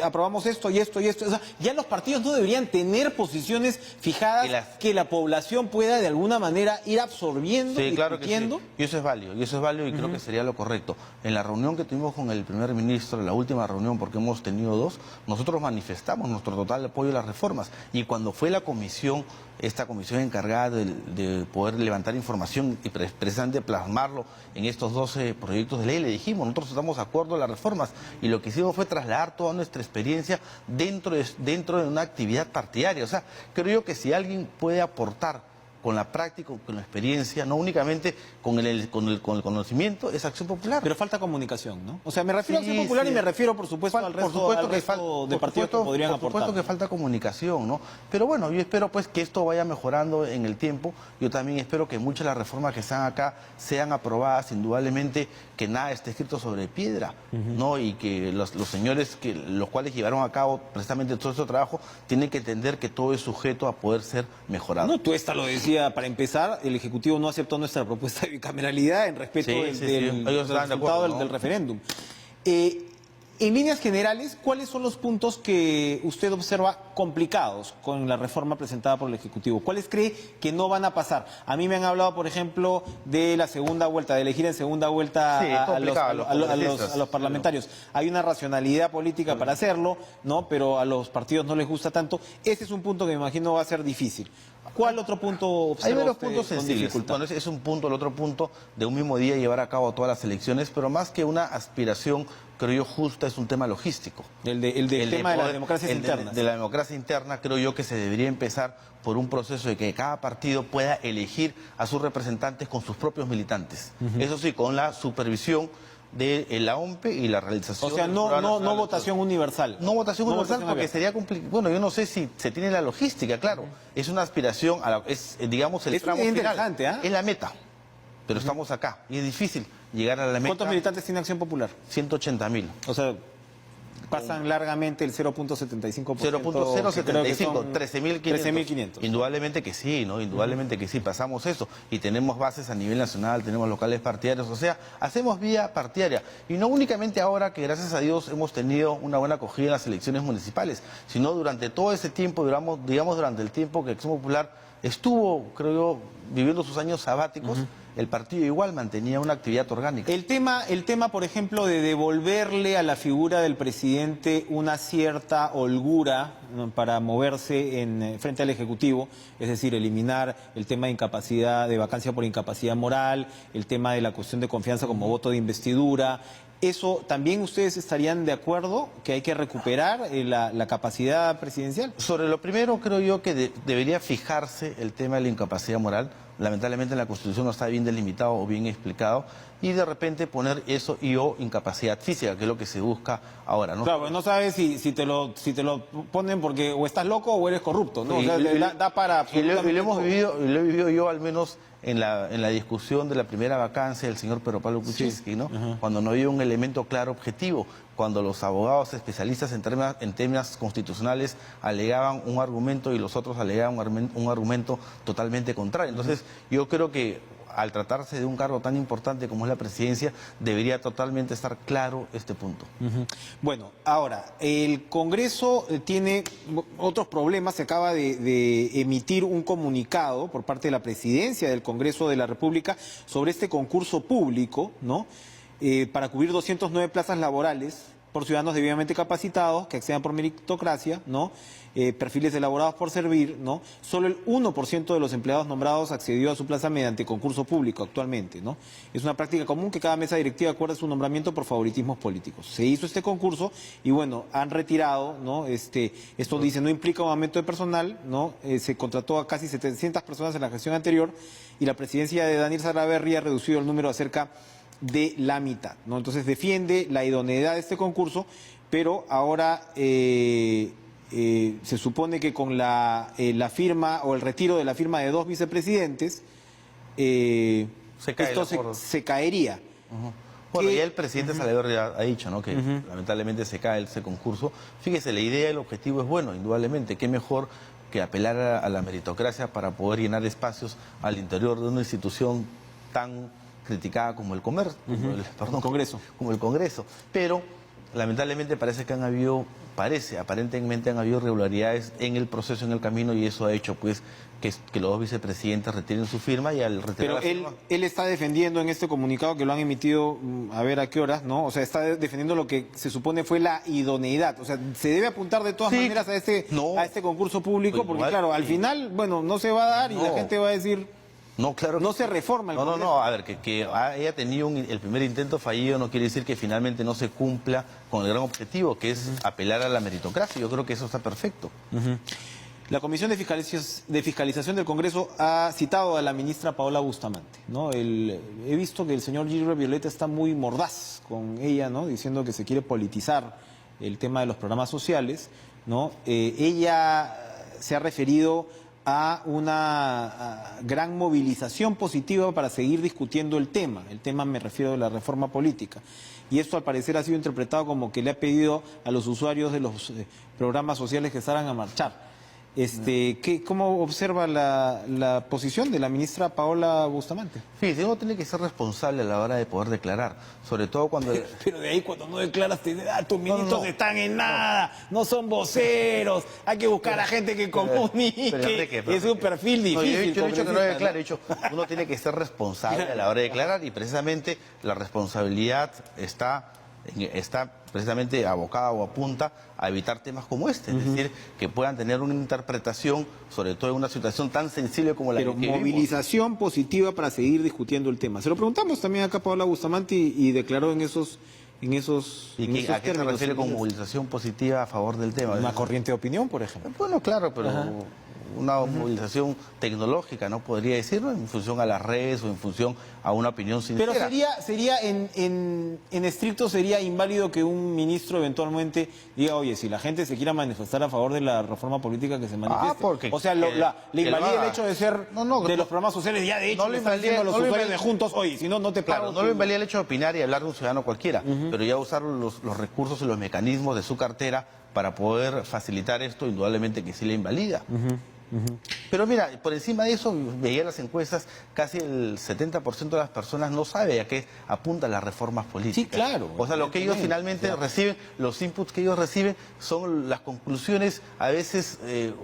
aprobamos esto y esto y esto? O sea, ya los partidos no deberían tener posiciones fijadas que la población pueda de alguna manera ir absorbiendo, sí, claro discutiendo. que sí. Y eso es válido, y creo que sería lo correcto. En la reunión que tuvimos con el primer ministro, la última reunión, porque hemos tenido dos, nosotros manifestamos nuestro total apoyo a las reformas. Y cuando fue la comisión, esta comisión encargada de poder levantar información y precisamente plasmarlo en estos 12 proyectos de ley, le dijimos, nosotros estamos de acuerdo a las reformas, y lo que hicimos fue trasladar toda nuestra experiencia dentro de una actividad partidaria. O sea, creo yo que si alguien puede aportar con la práctica, con la experiencia, no únicamente con el conocimiento, es Acción Popular. Pero falta comunicación, ¿no? O sea, me refiero a Acción Popular y me refiero, por supuesto, al resto de partidos que podrían aportar. Por supuesto que falta comunicación, ¿no? Pero bueno, yo espero pues que esto vaya mejorando en el tiempo. Yo también espero que muchas de las reformas que están acá sean aprobadas, indudablemente que nada esté escrito sobre piedra, ¿no? Y que los señores los cuales llevaron a cabo precisamente todo este trabajo tienen que entender que todo es sujeto a poder ser mejorado. No, tú esta lo decía, para empezar, el Ejecutivo no aceptó nuestra propuesta de bicameralidad en respeto del resultado del referéndum. En líneas generales, ¿cuáles son los puntos que usted observa complicados con la reforma presentada por el Ejecutivo? ¿Cuáles cree que no van a pasar? A mí me han hablado, por ejemplo, de la segunda vuelta, de elegir en segunda vuelta a los parlamentarios. Hay una racionalidad política para hacerlo, ¿no? Pero a los partidos no les gusta tanto. Ese es un punto que me imagino va a ser difícil. ¿Cuál otro punto observa Hay varios usted puntos con sensibles. dificultad? Bueno, ese es un punto. El otro punto, de un mismo día llevar a cabo todas las elecciones, pero más que una aspiración, creo yo, justa, es un tema logístico. El tema de las democracias internas. De la democracia interna, creo yo que se debería empezar por un proceso de que cada partido pueda elegir a sus representantes con sus propios militantes. Eso sí, con la supervisión de la OMPE y la realización... O sea, no votación universal. No votación universal porque sería complicado. Bueno, yo no sé si se tiene la logística, claro. Es una aspiración, digamos, el tramo final. Es la meta, pero estamos acá y es difícil llegar a la meta. ¿Cuántos militantes tiene Acción Popular? 180.000. O sea, pasan largamente el 0.75%. 0.075, 13.500. 13.500. Indudablemente que sí, ¿no? Indudablemente que sí, pasamos eso. Y tenemos bases a nivel nacional, tenemos locales partidarios, o sea, hacemos vía partidaria. Y no únicamente ahora que, gracias a Dios, hemos tenido una buena acogida en las elecciones municipales, sino durante todo ese tiempo, digamos, durante el tiempo que Acción Popular estuvo, creo yo, viviendo sus años sabáticos, el partido igual mantenía una actividad orgánica. El tema, por ejemplo, de devolverle a la figura del presidente una cierta holgura, ¿no?, para moverse frente al Ejecutivo, es decir, eliminar el tema de incapacidad, de vacancia por incapacidad moral, el tema de la cuestión de confianza como voto de investidura. ¿Eso también ustedes estarían de acuerdo que hay que recuperar la capacidad presidencial? Sobre lo primero, creo yo que debería fijarse el tema de la incapacidad moral. Lamentablemente en la Constitución no está bien delimitado o bien explicado, y de repente poner eso o incapacidad física, que es lo que se busca ahora, ¿no? Claro, pues no sabes si te lo ponen porque o estás loco o eres corrupto, ¿no? Y, o sea, da para... Y lo he vivido yo al menos en la discusión de la primera vacancia del señor Pedro Pablo Kuczynski, ¿no? Cuando no había un elemento claro objetivo, cuando los abogados especialistas en temas constitucionales alegaban un argumento y los otros alegaban un argumento totalmente contrario. Entonces, yo creo que al tratarse de un cargo tan importante como es la presidencia, debería totalmente estar claro este punto. Bueno, ahora, el Congreso tiene otros problemas. Se acaba de emitir un comunicado por parte de la presidencia del Congreso de la República sobre este concurso público, ¿no?, para cubrir 209 plazas laborales por ciudadanos debidamente capacitados que accedan por meritocracia, ¿no? perfiles elaborados por servir, ¿no? Solo el 1% de los empleados nombrados accedió a su plaza mediante concurso público actualmente, ¿no? Es una práctica común que cada mesa directiva acuerda su nombramiento por favoritismos políticos. Se hizo este concurso y bueno, han retirado, ¿no? Esto dice, no implica un aumento de personal, ¿no? Se contrató a casi 700 personas en la gestión anterior y la presidencia de Daniel Salaverry ha reducido el número a cerca de la mitad, ¿no? Entonces defiende la idoneidad de este concurso, pero ahora se supone que con la firma o el retiro de la firma de 2 vicepresidentes, se caería. Bueno, ya el presidente Salaverry ha dicho, ¿no?, que lamentablemente se cae ese concurso. Fíjese, la idea y el objetivo es bueno, indudablemente. Qué mejor que apelar a la meritocracia para poder llenar espacios al interior de una institución tan criticada como el Congreso. Como el Congreso. Pero lamentablemente aparentemente han habido irregularidades en el proceso, en el camino, y eso ha hecho pues que los 2 vicepresidentes retiren su firma, y al retirar la firma... él está defendiendo en este comunicado que lo han emitido, a ver a qué horas, ¿no? O sea, está defendiendo lo que se supone fue la idoneidad. O sea, se debe apuntar de todas maneras a este concurso público, Pues porque igual, claro, al final, bueno, no se va a dar y la gente va a decir... No, claro que no se reforma el Congreso. No, a ver, que haya tenido el primer intento fallido no quiere decir que finalmente no se cumpla con el gran objetivo, que es apelar a la meritocracia. Yo creo que eso está perfecto. La Comisión de Fiscalización del Congreso ha citado a la ministra Paola Bustamante, ¿no? He visto que el señor Gilbert Violeta está muy mordaz con ella, ¿no? Diciendo que se quiere politizar el tema de los programas sociales, ¿no? Ella se ha referido a una gran movilización positiva para seguir discutiendo el tema. El tema, me refiero a la reforma política. Y esto al parecer ha sido interpretado como que le ha pedido a los usuarios de los programas sociales que salgan a marchar. ¿Cómo observa la posición de la ministra Paola Bustamante? Fíjese, uno tiene que ser responsable a la hora de poder declarar, sobre todo cuando... Pero de ahí cuando no declaras, tus ministros están en nada, no son voceros, hay que buscar a gente que comunique, es un perfil difícil. Yo he dicho que no declare, he dicho, uno tiene que ser responsable a la hora de declarar, y precisamente la responsabilidad está precisamente abocada o apunta a evitar temas como este, es decir, que puedan tener una interpretación, sobre todo en una situación tan sensible como la que vivimos. Movilización positiva para seguir discutiendo el tema. Se lo preguntamos también acá a Paola Bustamante y declaró en esos ¿Y a qué se refiere con movilización positiva a favor del tema? Una corriente de opinión, por ejemplo. Bueno, claro, pero... una movilización tecnológica, ¿no? Podría decirlo, en función a las redes o en función a una opinión sincera. Pero sería en estricto, sería inválido que un ministro eventualmente diga, oye, si la gente se quiera manifestar a favor de la reforma política, que se manifieste. O sea, le invalida el hecho de ser de los programas sociales, ya de hecho le están diciendo a los usuarios de Juntos, oye, si no, no te pago. Claro, no lo invalida el hecho de opinar y hablar de un ciudadano cualquiera, pero ya usar los recursos y los mecanismos de su cartera para poder facilitar esto, indudablemente que sí le invalida. Pero mira, por encima de eso, veía las encuestas, casi el 70% de las personas no sabe a qué apuntan las reformas políticas. Sí, claro. O sea, lo que ellos finalmente reciben, los inputs que ellos reciben son las conclusiones a veces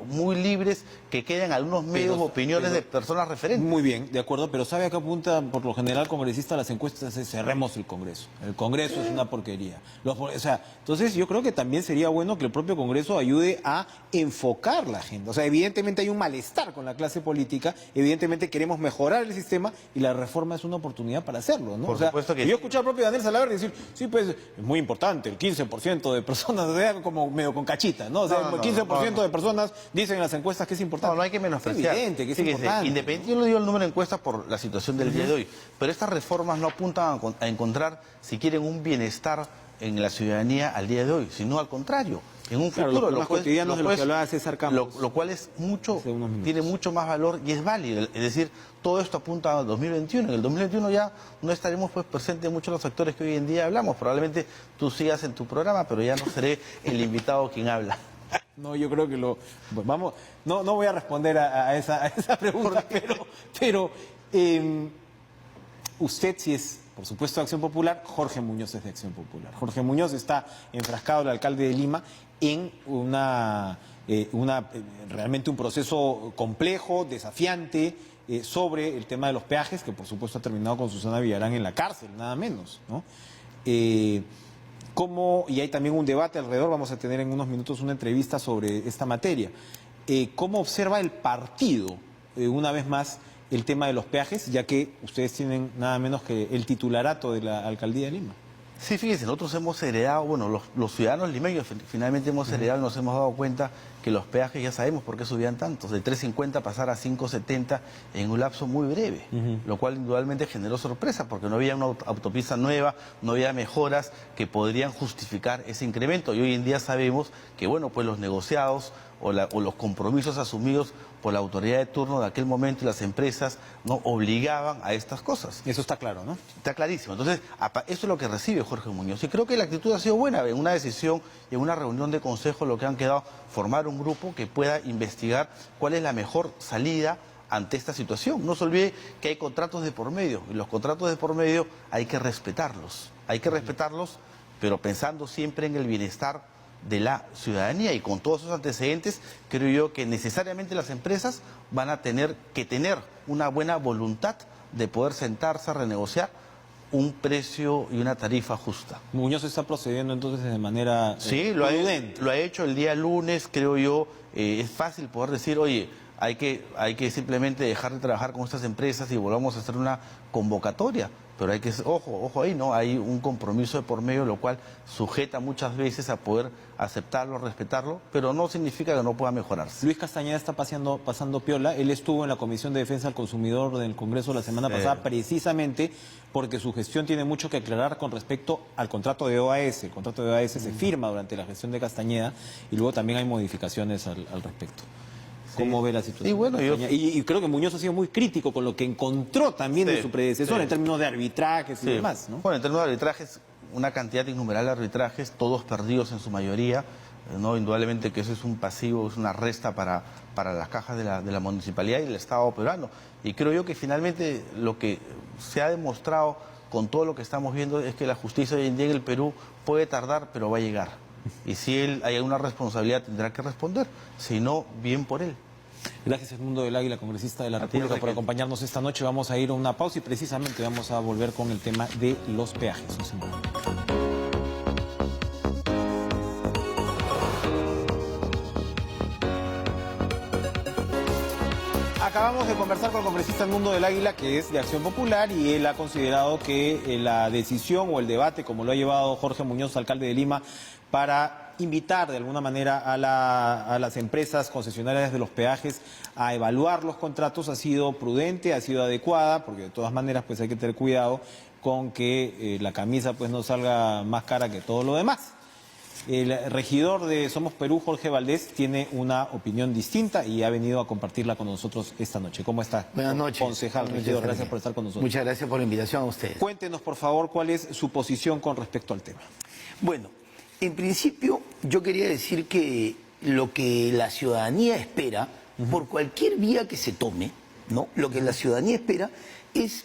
muy libres que quedan algunos medios, opiniones de personas referentes. Muy bien, de acuerdo, pero ¿sabe a qué apunta por lo general congresista las encuestas? Es cerremos el Congreso. El Congreso es una porquería. Entonces yo creo que también sería bueno que el propio Congreso ayude a enfocar la agenda. O sea, evidentemente hay un malestar con la clase política, evidentemente queremos mejorar el sistema y la reforma es una oportunidad para hacerlo, ¿no? Por supuesto que yo escuché al propio Daniel Salaverry decir, sí, pues es muy importante, el 15% de personas, o sea, como medio con cachita, ¿no? O sea, el 15% de personas dicen en las encuestas que es importante. No hay que menospreciar. Es evidente que es importante. Independiente, yo le digo el número de encuestas por la situación del día de hoy, pero estas reformas no apuntan a encontrar, si quieren, un bienestar en la ciudadanía al día de hoy, sino al contrario. En un futuro, los cotidianos de los que hablaba César Campos. Lo cual es tiene mucho más valor y es válido. Es decir, todo esto apunta a 2021. En el 2021 ya no estaremos pues presentes en muchos de los sectores que hoy en día hablamos. Probablemente tú sigas en tu programa, pero ya no seré el invitado quien habla. No, yo creo que no voy a responder a esa pregunta, pero usted sí es, por supuesto, de Acción Popular. Jorge Muñoz es de Acción Popular. Jorge Muñoz está enfrascado, el alcalde de Lima, en realmente un proceso complejo, desafiante, sobre el tema de los peajes, que por supuesto ha terminado con Susana Villarán en la cárcel, nada menos, ¿no? Y hay también un debate alrededor, vamos a tener en unos minutos una entrevista sobre esta materia. ¿Cómo observa el partido, una vez más, el tema de los peajes, ya que ustedes tienen nada menos que el titularato de la Alcaldía de Lima? Sí, fíjense, nosotros hemos heredado, bueno, los ciudadanos limeños finalmente hemos heredado, nos hemos dado cuenta que los peajes ya sabemos por qué subían tantos, de 3.50 pasar a 5.70 en un lapso muy breve, lo cual indudablemente generó sorpresa porque no había una autopista nueva, no había mejoras que podrían justificar ese incremento y hoy en día sabemos que, bueno, pues los negociados o los compromisos asumidos por la autoridad de turno de aquel momento y las empresas no obligaban a estas cosas. Eso está claro, ¿no? Está clarísimo. Entonces, eso es lo que recibe Jorge Muñoz. Y creo que la actitud ha sido buena. En una decisión, en una reunión de consejo, lo que han quedado, formar un grupo que pueda investigar cuál es la mejor salida ante esta situación. No se olvide que hay contratos de por medio. Y los contratos de por medio hay que respetarlos. Hay que respetarlos, pero pensando siempre en el bienestar de la ciudadanía, y con todos esos antecedentes creo yo que necesariamente las empresas van a tener que tener una buena voluntad de poder sentarse a renegociar un precio y una tarifa justa. Muñoz está procediendo entonces de manera sí, lo ha hecho el día lunes, creo yo. Es fácil poder decir, oye, hay que simplemente dejar de trabajar con estas empresas y volvamos a hacer una convocatoria. Pero hay que, ojo ahí, ¿no? Hay un compromiso de por medio, lo cual sujeta muchas veces a poder aceptarlo, respetarlo, pero no significa que no pueda mejorarse. Luis Castañeda está pasando piola. Él estuvo en la Comisión de Defensa del Consumidor del Congreso la semana pasada, precisamente porque su gestión tiene mucho que aclarar con respecto al contrato de OAS. El contrato de OAS se firma durante la gestión de Castañeda y luego también hay modificaciones al respecto. ¿Cómo ve la situación? Y bueno, y creo que Muñoz ha sido muy crítico con lo que encontró también de su predecesor en términos de arbitrajes y demás, ¿no? Bueno, en términos de arbitrajes, una cantidad innumerable de arbitrajes, todos perdidos en su mayoría, ¿no? Indudablemente que eso es un pasivo, es una resta para las cajas de la municipalidad y del Estado peruano. Y creo yo que finalmente lo que se ha demostrado con todo lo que estamos viendo es que la justicia hoy en día en el Perú puede tardar, pero va a llegar. Y si él hay alguna responsabilidad tendrá que responder, si no, bien por él. Gracias, Edmundo del Águila, congresista de la República, por acompañarnos esta noche. Vamos a ir a una pausa y precisamente vamos a volver con el tema de los peajes. Acabamos de conversar con el congresista Edmundo del Águila, que es de Acción Popular, y él ha considerado que la decisión o el debate, como lo ha llevado Jorge Muñoz, alcalde de Lima, para invitar de alguna manera a las empresas concesionarias de los peajes a evaluar los contratos ha sido prudente, ha sido adecuada, porque de todas maneras pues hay que tener cuidado con que la camisa pues no salga más cara que todo lo demás. El regidor de Somos Perú, Jorge Valdés, tiene una opinión distinta y ha venido a compartirla con nosotros esta noche. ¿Cómo está? Buenas noches. Concejal, regidor, gracias por estar con nosotros. Muchas gracias por la invitación a ustedes. Cuéntenos, por favor, cuál es su posición con respecto al tema. Bueno, en principio yo quería decir que lo que la ciudadanía espera, por cualquier vía que se tome, ¿no? Lo que la ciudadanía espera es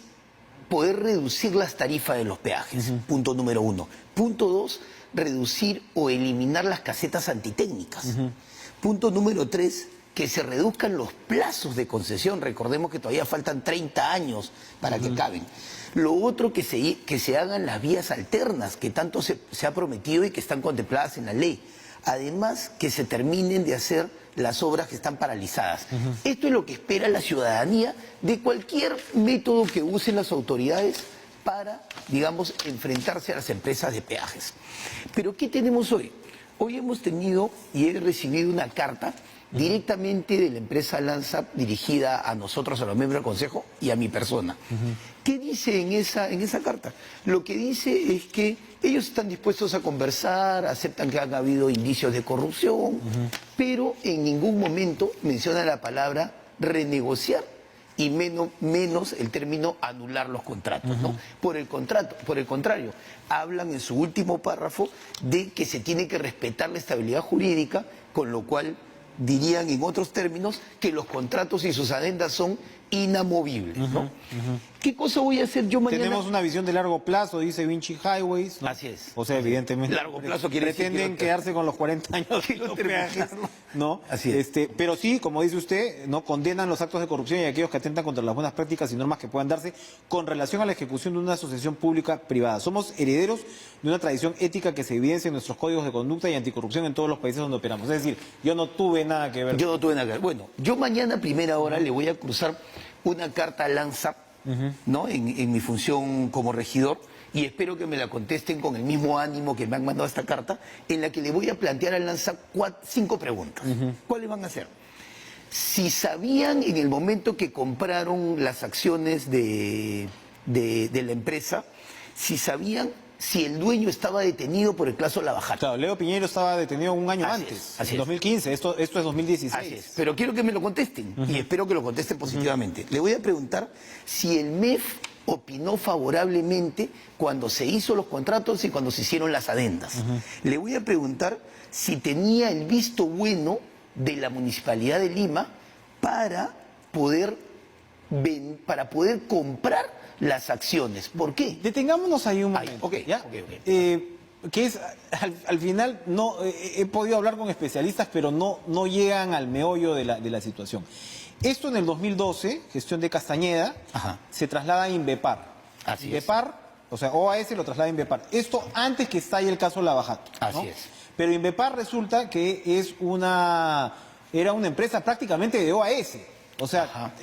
poder reducir las tarifas de los peajes, punto número 1. Punto 2, reducir o eliminar las casetas antitécnicas. Punto número 3, que se reduzcan los plazos de concesión. Recordemos que todavía faltan 30 años para que acaben. Lo otro, que se hagan las vías alternas, que tanto se ha prometido y que están contempladas en la ley. Además, que se terminen de hacer las obras que están paralizadas. Esto es lo que espera la ciudadanía de cualquier método que usen las autoridades para, digamos, enfrentarse a las empresas de peajes. Pero ¿qué tenemos hoy? Hoy hemos tenido y he recibido una carta directamente de la empresa Lanzap dirigida a nosotros, a los miembros del Consejo y a mi persona. ¿Qué dice en esa carta? Lo que dice es que ellos están dispuestos a conversar, aceptan que han habido indicios de corrupción, pero en ningún momento menciona la palabra renegociar y menos el término anular los contratos, ¿no? Por el contrario, hablan en su último párrafo de que se tiene que respetar la estabilidad jurídica, con lo cual dirían en otros términos que los contratos y sus adendas son inamovibles, ¿no? ¿Qué cosa voy a hacer yo mañana? Tenemos una visión de largo plazo, dice Vinci Highways, ¿no? Así es. O sea, evidentemente. Largo plazo quiere decir pretenden que quedarse con los 40 años de quiero los peajes, terminarlo. ¿no? Así es. Pero sí, como dice usted, no condenan los actos de corrupción y aquellos que atentan contra las buenas prácticas y normas que puedan darse con relación a la ejecución de una asociación pública privada. Somos herederos de una tradición ética que se evidencia en nuestros códigos de conducta y anticorrupción en todos los países donde operamos. Es decir, yo no tuve nada que ver. Yo no tuve nada que ver. Bueno, yo mañana a primera hora le voy a cruzar una carta al ANSAP, ¿no? En mi función como regidor, y espero que me la contesten con el mismo ánimo que me han mandado esta carta, en la que le voy a plantear al ANSAP 5 preguntas. ¿Cuáles van a ser? Si sabían en el momento que compraron las acciones de la empresa, si sabían si el dueño estaba detenido por el caso Lavajato. Claro, Leo Piñeiro estaba detenido un año Así antes, es, así en es. 2015, esto es 2016. Así es, pero quiero que me lo contesten y espero que lo contesten positivamente. Le voy a preguntar si el MEF opinó favorablemente cuando se hizo los contratos y cuando se hicieron las adendas. Le voy a preguntar si tenía el visto bueno de la Municipalidad de Lima para poder comprar las acciones. ¿Por qué? Detengámonos ahí un Ahí, momento. ok, ¿ya? ok. Que es, al final, no he podido hablar con especialistas, pero no llegan al meollo de la situación. Esto en el 2012, gestión de Castañeda, Ajá. se traslada a Inbepar. Así es. Inbepar, o sea, OAS lo traslada a Inbepar. Esto antes que estalle el caso Lavajato, ¿no? Así es. Pero Inbepar resulta que era una empresa prácticamente de OAS. O sea,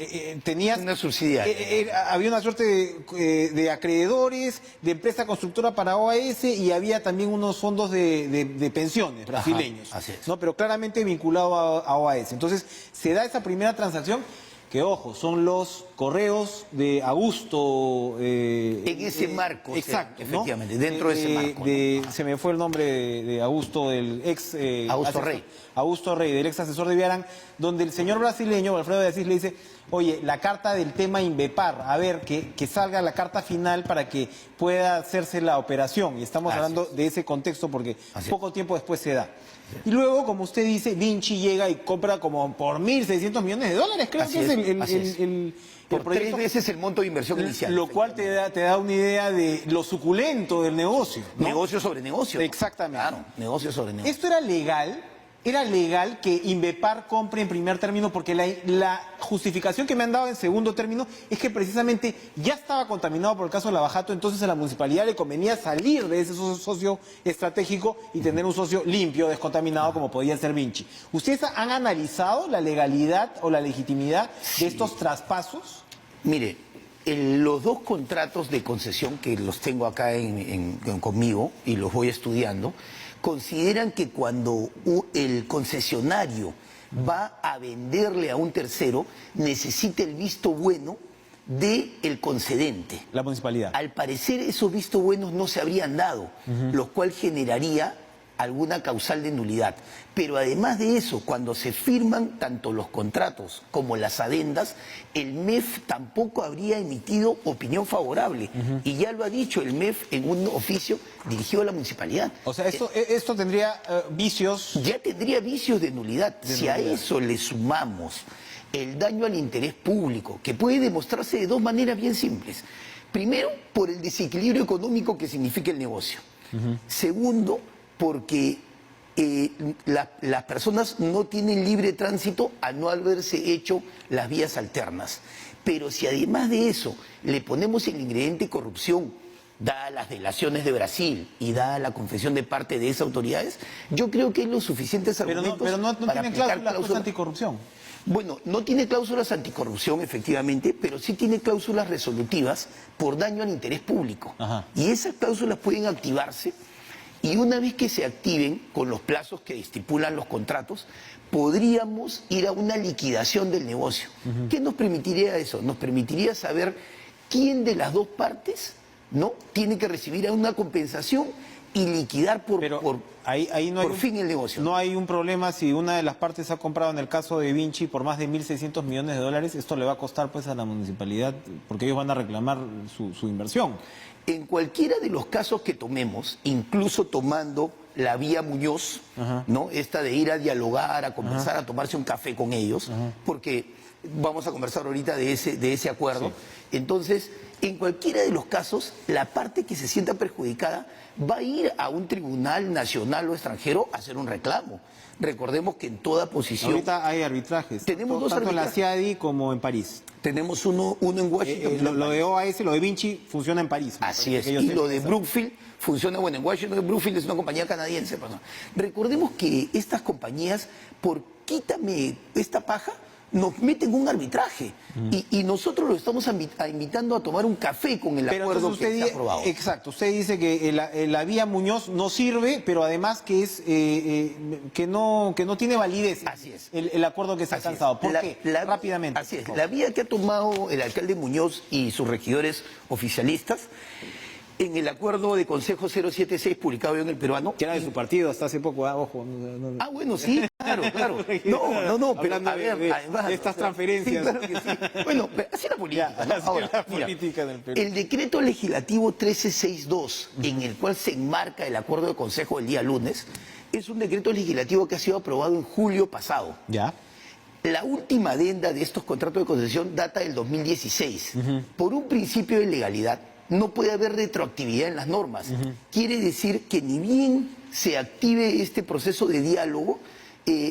tenías... Una subsidiaria. había una suerte de acreedores, de empresa constructora para OAS y había también unos fondos de pensiones brasileños. Así es. ¿No? Pero claramente vinculado a OAS. Entonces, se da esa primera transacción que, ojo, son los correos de Augusto... En ese marco, exacto, ¿no? efectivamente, dentro de ese marco, ¿no? Se me fue el nombre de Augusto, del ex... Augusto Rey. Augusto Rey, del ex asesor de Viarán, donde el señor brasileño, Alfredo de Asís, le dice, oye, la carta del tema Inbepar, a ver, que salga la carta final para que pueda hacerse la operación. Y estamos hablando de ese contexto porque poco tiempo después se da. Y luego, como usted dice, Vinci llega y compra como por 1.600 millones de dólares, creo que es el por proyecto. 3 veces el monto de inversión inicial. Lo cual te da una idea de lo suculento del negocio, ¿no? Negocio sobre negocio. Exactamente. Claro, negocio sobre negocio. ¿Esto era legal? ¿Era legal que Inbepar compre en primer término? Porque la justificación que me han dado en segundo término es que precisamente ya estaba contaminado por el caso de Lavajato, entonces a la municipalidad le convenía salir de ese socio estratégico y tener un socio limpio, descontaminado, como podía ser Vinci. ¿Ustedes han analizado la legalidad o la legitimidad de estos traspasos? Mire, los 2 contratos de concesión que los tengo acá conmigo y los voy estudiando, consideran que cuando el concesionario va a venderle a un tercero, necesita el visto bueno del concedente. La municipalidad. Al parecer esos vistos buenos no se habrían dado, lo cual generaría alguna causal de nulidad. Pero además de eso, cuando se firman tanto los contratos como las adendas, el MEF tampoco habría emitido opinión favorable. Y ya lo ha dicho el MEF en un oficio dirigido a la municipalidad. O sea, esto tendría vicios... Ya tendría vicios de nulidad. Si a eso le sumamos el daño al interés público, que puede demostrarse de 2 maneras bien simples. Primero, por el desequilibrio económico que significa el negocio. Segundo, porque las personas no tienen libre tránsito al no haberse hecho las vías alternas. Pero si además de eso le ponemos el ingrediente corrupción, dadas las delaciones de Brasil y dada la confesión de parte de esas autoridades, yo creo que hay los suficientes argumentos pero no para tienen aplicar cláusulas anticorrupción. Bueno, no tiene cláusulas anticorrupción, efectivamente, pero sí tiene cláusulas resolutivas por daño al interés público. Ajá. Y esas cláusulas pueden activarse y una vez que se activen con los plazos que estipulan los contratos, podríamos ir a una liquidación del negocio. ¿Qué nos permitiría eso? Nos permitiría saber quién de las 2 partes no tiene que recibir una compensación y liquidar por fin el negocio. No hay un problema si una de las partes ha comprado, en el caso de Vinci, por más de 1.600 millones de dólares, esto le va a costar pues a la municipalidad, porque ellos van a reclamar su inversión. En cualquiera de los casos que tomemos, incluso tomando la vía Muñoz, ¿no? Esta de ir a dialogar, a conversar, a tomarse un café con ellos, porque vamos a conversar ahorita de ese acuerdo. Sí. Entonces, en cualquiera de los casos, la parte que se sienta perjudicada va a ir a un tribunal nacional o extranjero a hacer un reclamo. Recordemos que en toda posición... Ahorita hay arbitrajes. Tenemos dos tanto arbitrajes. en la CIADI como en París. Tenemos uno en Washington. Lo de OAS, lo de Vinci, funciona en París. Así es. Que ellos Y lo de empiezan. Brookfield funciona, bueno, en Washington. Brookfield es una compañía canadiense. Pues, ¿no? Recordemos que estas compañías, por quítame esta paja, nos meten un arbitraje. Y nosotros lo estamos invitando a tomar un café con el Pero acuerdo entonces que usted está aprobado. Exacto, usted dice que la vía Muñoz no sirve, pero además que es que no tiene validez. Así es. El acuerdo que se ha Así es. alcanzado. ¿Por qué? Rápidamente. Así es. por La favor. vía que ha tomado el alcalde Muñoz y sus regidores oficialistas en el acuerdo de Consejo 076 publicado en El Peruano. Que era de su partido hasta hace poco, ojo. Ah, bueno, sí, claro. No, pero Hablando a ver, de además... estas transferencias. Sí, claro que sí. Bueno, pero así es la política, Ya, ¿no? así Ahora, es la mira, política del Perú. el decreto legislativo 1362, en el cual se enmarca el acuerdo de Consejo el día lunes, es un decreto legislativo que ha sido aprobado en julio pasado. Ya. La última adenda de estos contratos de concesión data del 2016. Por un principio de legalidad, no puede haber retroactividad en las normas. Quiere decir que ni bien se active este proceso de diálogo,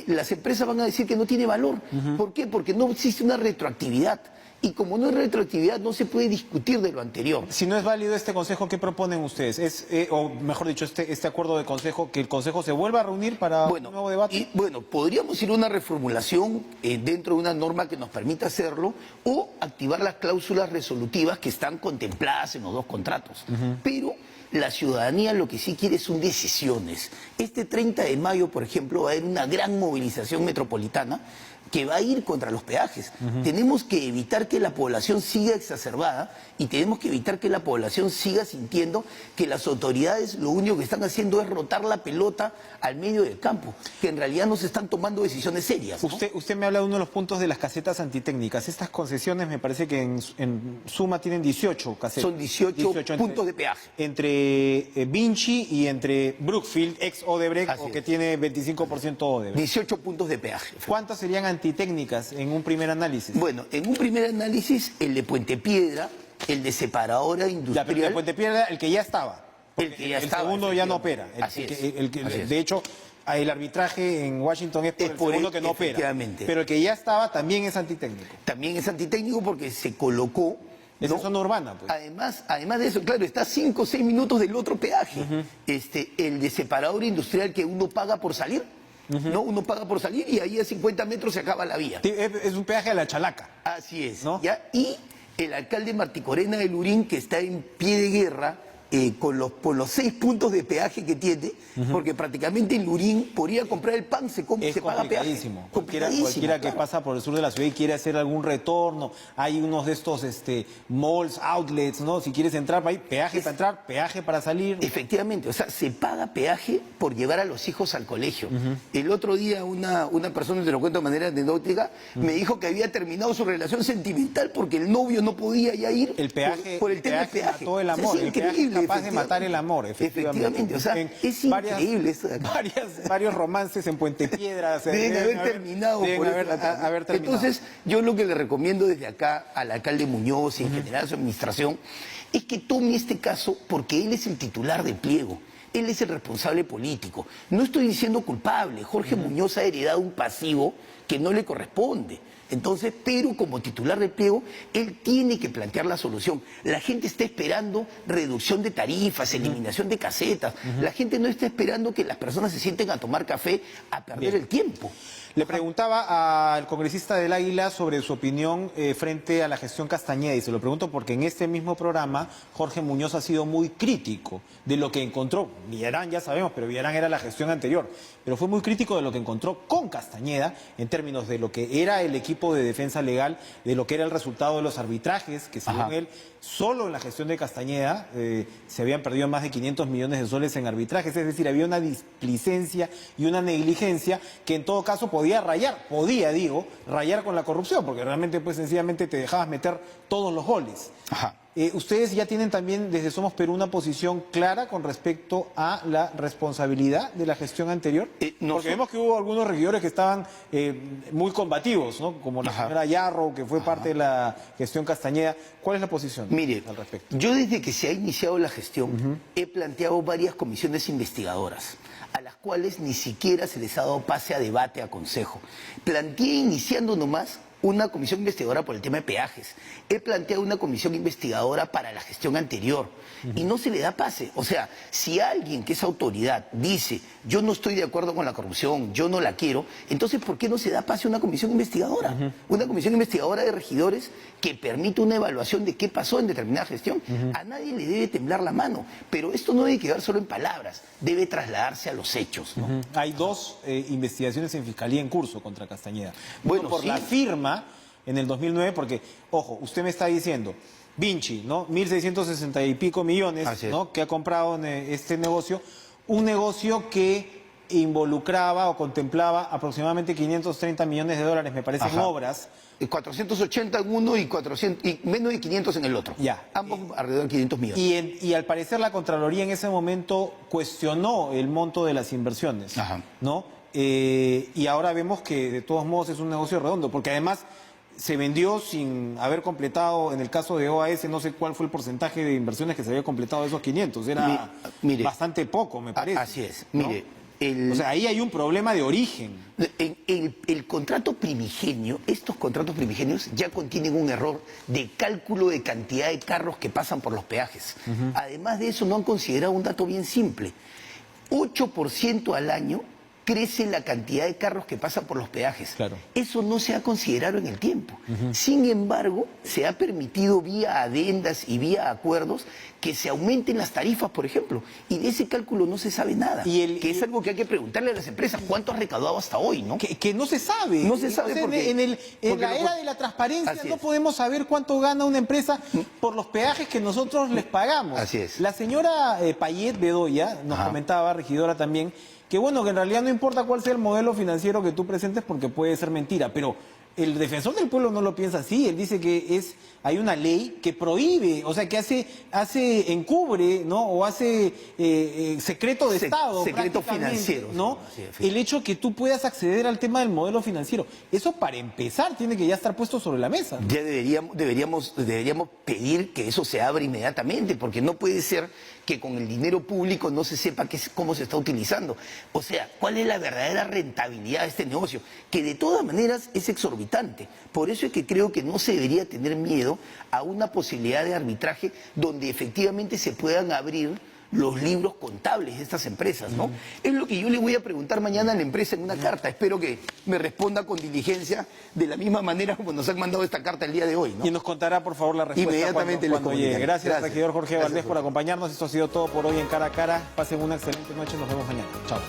las empresas van a decir que no tiene valor. ¿Por qué? Porque no existe una retroactividad. Y como no hay retroactividad, no se puede discutir de lo anterior. Si no es válido este consejo, ¿qué proponen ustedes? O mejor dicho, este acuerdo de consejo, que el consejo se vuelva a reunir para un nuevo debate. Podríamos ir a una reformulación dentro de una norma que nos permita hacerlo o activar las cláusulas resolutivas que están contempladas en los dos contratos. Pero la ciudadanía lo que sí quiere son decisiones. Este 30 de mayo, por ejemplo, va a haber una gran movilización metropolitana que va a ir contra los peajes. Tenemos que evitar que la población siga exacerbada y tenemos que evitar que la población siga sintiendo que las autoridades lo único que están haciendo es rotar la pelota al medio del campo, que en realidad no se están tomando decisiones serias, ¿no? Usted me habla de uno de los puntos de las casetas antitécnicas. Estas concesiones me parece que en suma tienen 18 casetas. Son 18 puntos de peaje. Entre Vinci y entre Brookfield, ex Odebrecht, Así o que es. tiene 25% Odebrecht. 18 puntos de peaje. ¿Cuántas serían antitécnicas en un primer análisis? Bueno, en un primer análisis, el de Puente Piedra, el de separadora Ya, industrial... pero el Puente Piedra, el que ya estaba. El que ya estaba, El segundo ya no opera. Así es. Así es. De hecho, el arbitraje en Washington es por Es el por segundo el- que no opera. efectivamente. Pero el que ya estaba también es antitécnico. También es antitécnico porque se colocó... Es ¿no? en zona urbana, pues. Además de eso, claro, está 5 o 6 minutos del otro peaje. El de separadora industrial que uno paga por salir, ¿no? Uno paga por salir y ahí a 50 metros se acaba la vía. Sí, es un peaje a la chalaca. Así es. ¿No? ¿Ya? Y el alcalde Marticorena de Lurín, que está en pie de guerra por los 6 puntos de peaje que tiene, porque prácticamente en Lurín, por ir a comprar el pan, se paga peaje. Complicadísimo. Cualquiera que claro. pasa por el sur de la ciudad y quiere hacer algún retorno, hay unos de estos malls, outlets, ¿no? Si quieres entrar, hay peaje para entrar, peaje para salir. Efectivamente, o sea, se paga peaje por llevar a los hijos al colegio. El otro día una persona, te lo cuento de manera anecdótica, me dijo que había terminado su relación sentimental porque el novio no podía ya ir El peaje, por el tema del peaje. mató el O sea, amor. es El peaje es increíble, capaz de matar el amor, efectivamente. O sea, es increíble esto de acá. Varios romances en Puente Piedra. Deben haber terminado por haber eso. terminado. Entonces, yo lo que le recomiendo desde acá al alcalde Muñoz y en general a su administración es que tome este caso porque él es el titular del pliego. Él es el responsable político. No estoy diciendo culpable. Jorge Muñoz ha heredado un pasivo que no le corresponde. Entonces, pero como titular del pliego, él tiene que plantear la solución. La gente está esperando reducción de tarifas, eliminación de casetas. La gente no está esperando que las personas se sienten a tomar café a perder el tiempo. Le preguntaba al congresista del Águila sobre su opinión frente a la gestión Castañeda, y se lo pregunto porque en este mismo programa Jorge Muñoz ha sido muy crítico de lo que encontró. Villarán ya sabemos, pero Villarán era la gestión anterior, pero fue muy crítico de lo que encontró con Castañeda en términos de lo que era el equipo de defensa legal, de lo que era el resultado de los arbitrajes, que según él solo en la gestión de Castañeda se habían perdido más de 500 millones de soles en arbitrajes, es decir, había una displicencia y una negligencia que en todo caso podía rayar con la corrupción, porque realmente pues sencillamente te dejabas meter todos los goles. Ajá. ¿Ustedes ya tienen también desde Somos Perú una posición clara con respecto a la responsabilidad de la gestión anterior? Porque vemos que hubo algunos regidores que estaban muy combativos, ¿no? Como la señora Yarro, que fue parte de la gestión Castañeda. ¿Cuál es la posición al respecto? Yo desde que se ha iniciado la gestión he planteado varias comisiones investigadoras, a las cuales ni siquiera se les ha dado pase a debate, a consejo. Planteé iniciando nomás una comisión investigadora por el tema de peajes. He planteado una comisión investigadora para la gestión anterior y no se le da pase. O sea, si alguien que es autoridad dice, yo no estoy de acuerdo con la corrupción, yo no la quiero, entonces ¿por qué no se da pase a una comisión investigadora? Una comisión investigadora de regidores que permite una evaluación de qué pasó en determinada gestión. A nadie le debe temblar la mano, pero esto no debe quedar solo en palabras, debe trasladarse a los hechos, ¿no? Hay dos investigaciones en Fiscalía en curso contra Castañeda. Bueno, por sí. la firma en el 2009, porque, ojo, usted me está diciendo, Vinci, ¿no? 1.660 y pico millones, ¿no? Que ha comprado en este negocio, un negocio que involucraba o contemplaba aproximadamente 530 millones de dólares, me parece, en obras. 480 en uno y menos de 500 en el otro. Ya. Ambos alrededor de 500 millones. Y al parecer la Contraloría en ese momento cuestionó el monto de las inversiones, ¿no? Y ahora vemos que de todos modos es un negocio redondo, porque además se vendió sin haber completado, en el caso de OAS, no sé cuál fue el porcentaje de inversiones que se había completado de esos 500, era bastante poco, me parece. Así es, ¿no? mire. O sea, ahí hay un problema de origen. El contrato primigenio, estos contratos primigenios ya contienen un error de cálculo de cantidad de carros que pasan por los peajes. Además de eso, no han considerado un dato bien simple. 8% al año crece la cantidad de carros que pasan por los peajes. Claro. Eso no se ha considerado en el tiempo. Sin embargo, se ha permitido vía adendas y vía acuerdos que se aumenten las tarifas, por ejemplo. Y de ese cálculo no se sabe nada. Que es algo que hay que preguntarle a las empresas. ¿Cuánto ha recaudado hasta hoy, no? Que no se sabe. No se sabe porque... En la era de la transparencia no podemos saber cuánto gana una empresa por los peajes que nosotros les pagamos. Así es. La señora Payet Bedoya nos comentaba, regidora también, que bueno, que en realidad no importa cuál sea el modelo financiero que tú presentes porque puede ser mentira, pero el defensor del pueblo no lo piensa así. Él dice que hay una ley que prohíbe, o sea, que encubre, ¿no? O hace secreto de Estado, secreto financiero, ¿no? El hecho que tú puedas acceder al tema del modelo financiero. Eso, para empezar, tiene que ya estar puesto sobre la mesa, ¿no? Ya deberíamos pedir que eso se abra inmediatamente, porque no puede ser que con el dinero público no se sepa cómo se está utilizando. O sea, ¿cuál es la verdadera rentabilidad de este negocio? Que de todas maneras es exorbitante. Por eso es que creo que no se debería tener miedo a una posibilidad de arbitraje donde efectivamente se puedan abrir los libros contables de estas empresas, ¿no? Es lo que yo le voy a preguntar mañana a la empresa en una carta. Espero que me responda con diligencia de la misma manera como nos han mandado esta carta el día de hoy, ¿no? Y nos contará, por favor, la respuesta inmediatamente cuando llegue. Gracias, regidor Jorge Gracias, Valdés, por acompañarnos. Esto ha sido todo por hoy en Cara a Cara. Pasen una excelente noche. Nos vemos mañana. Chao.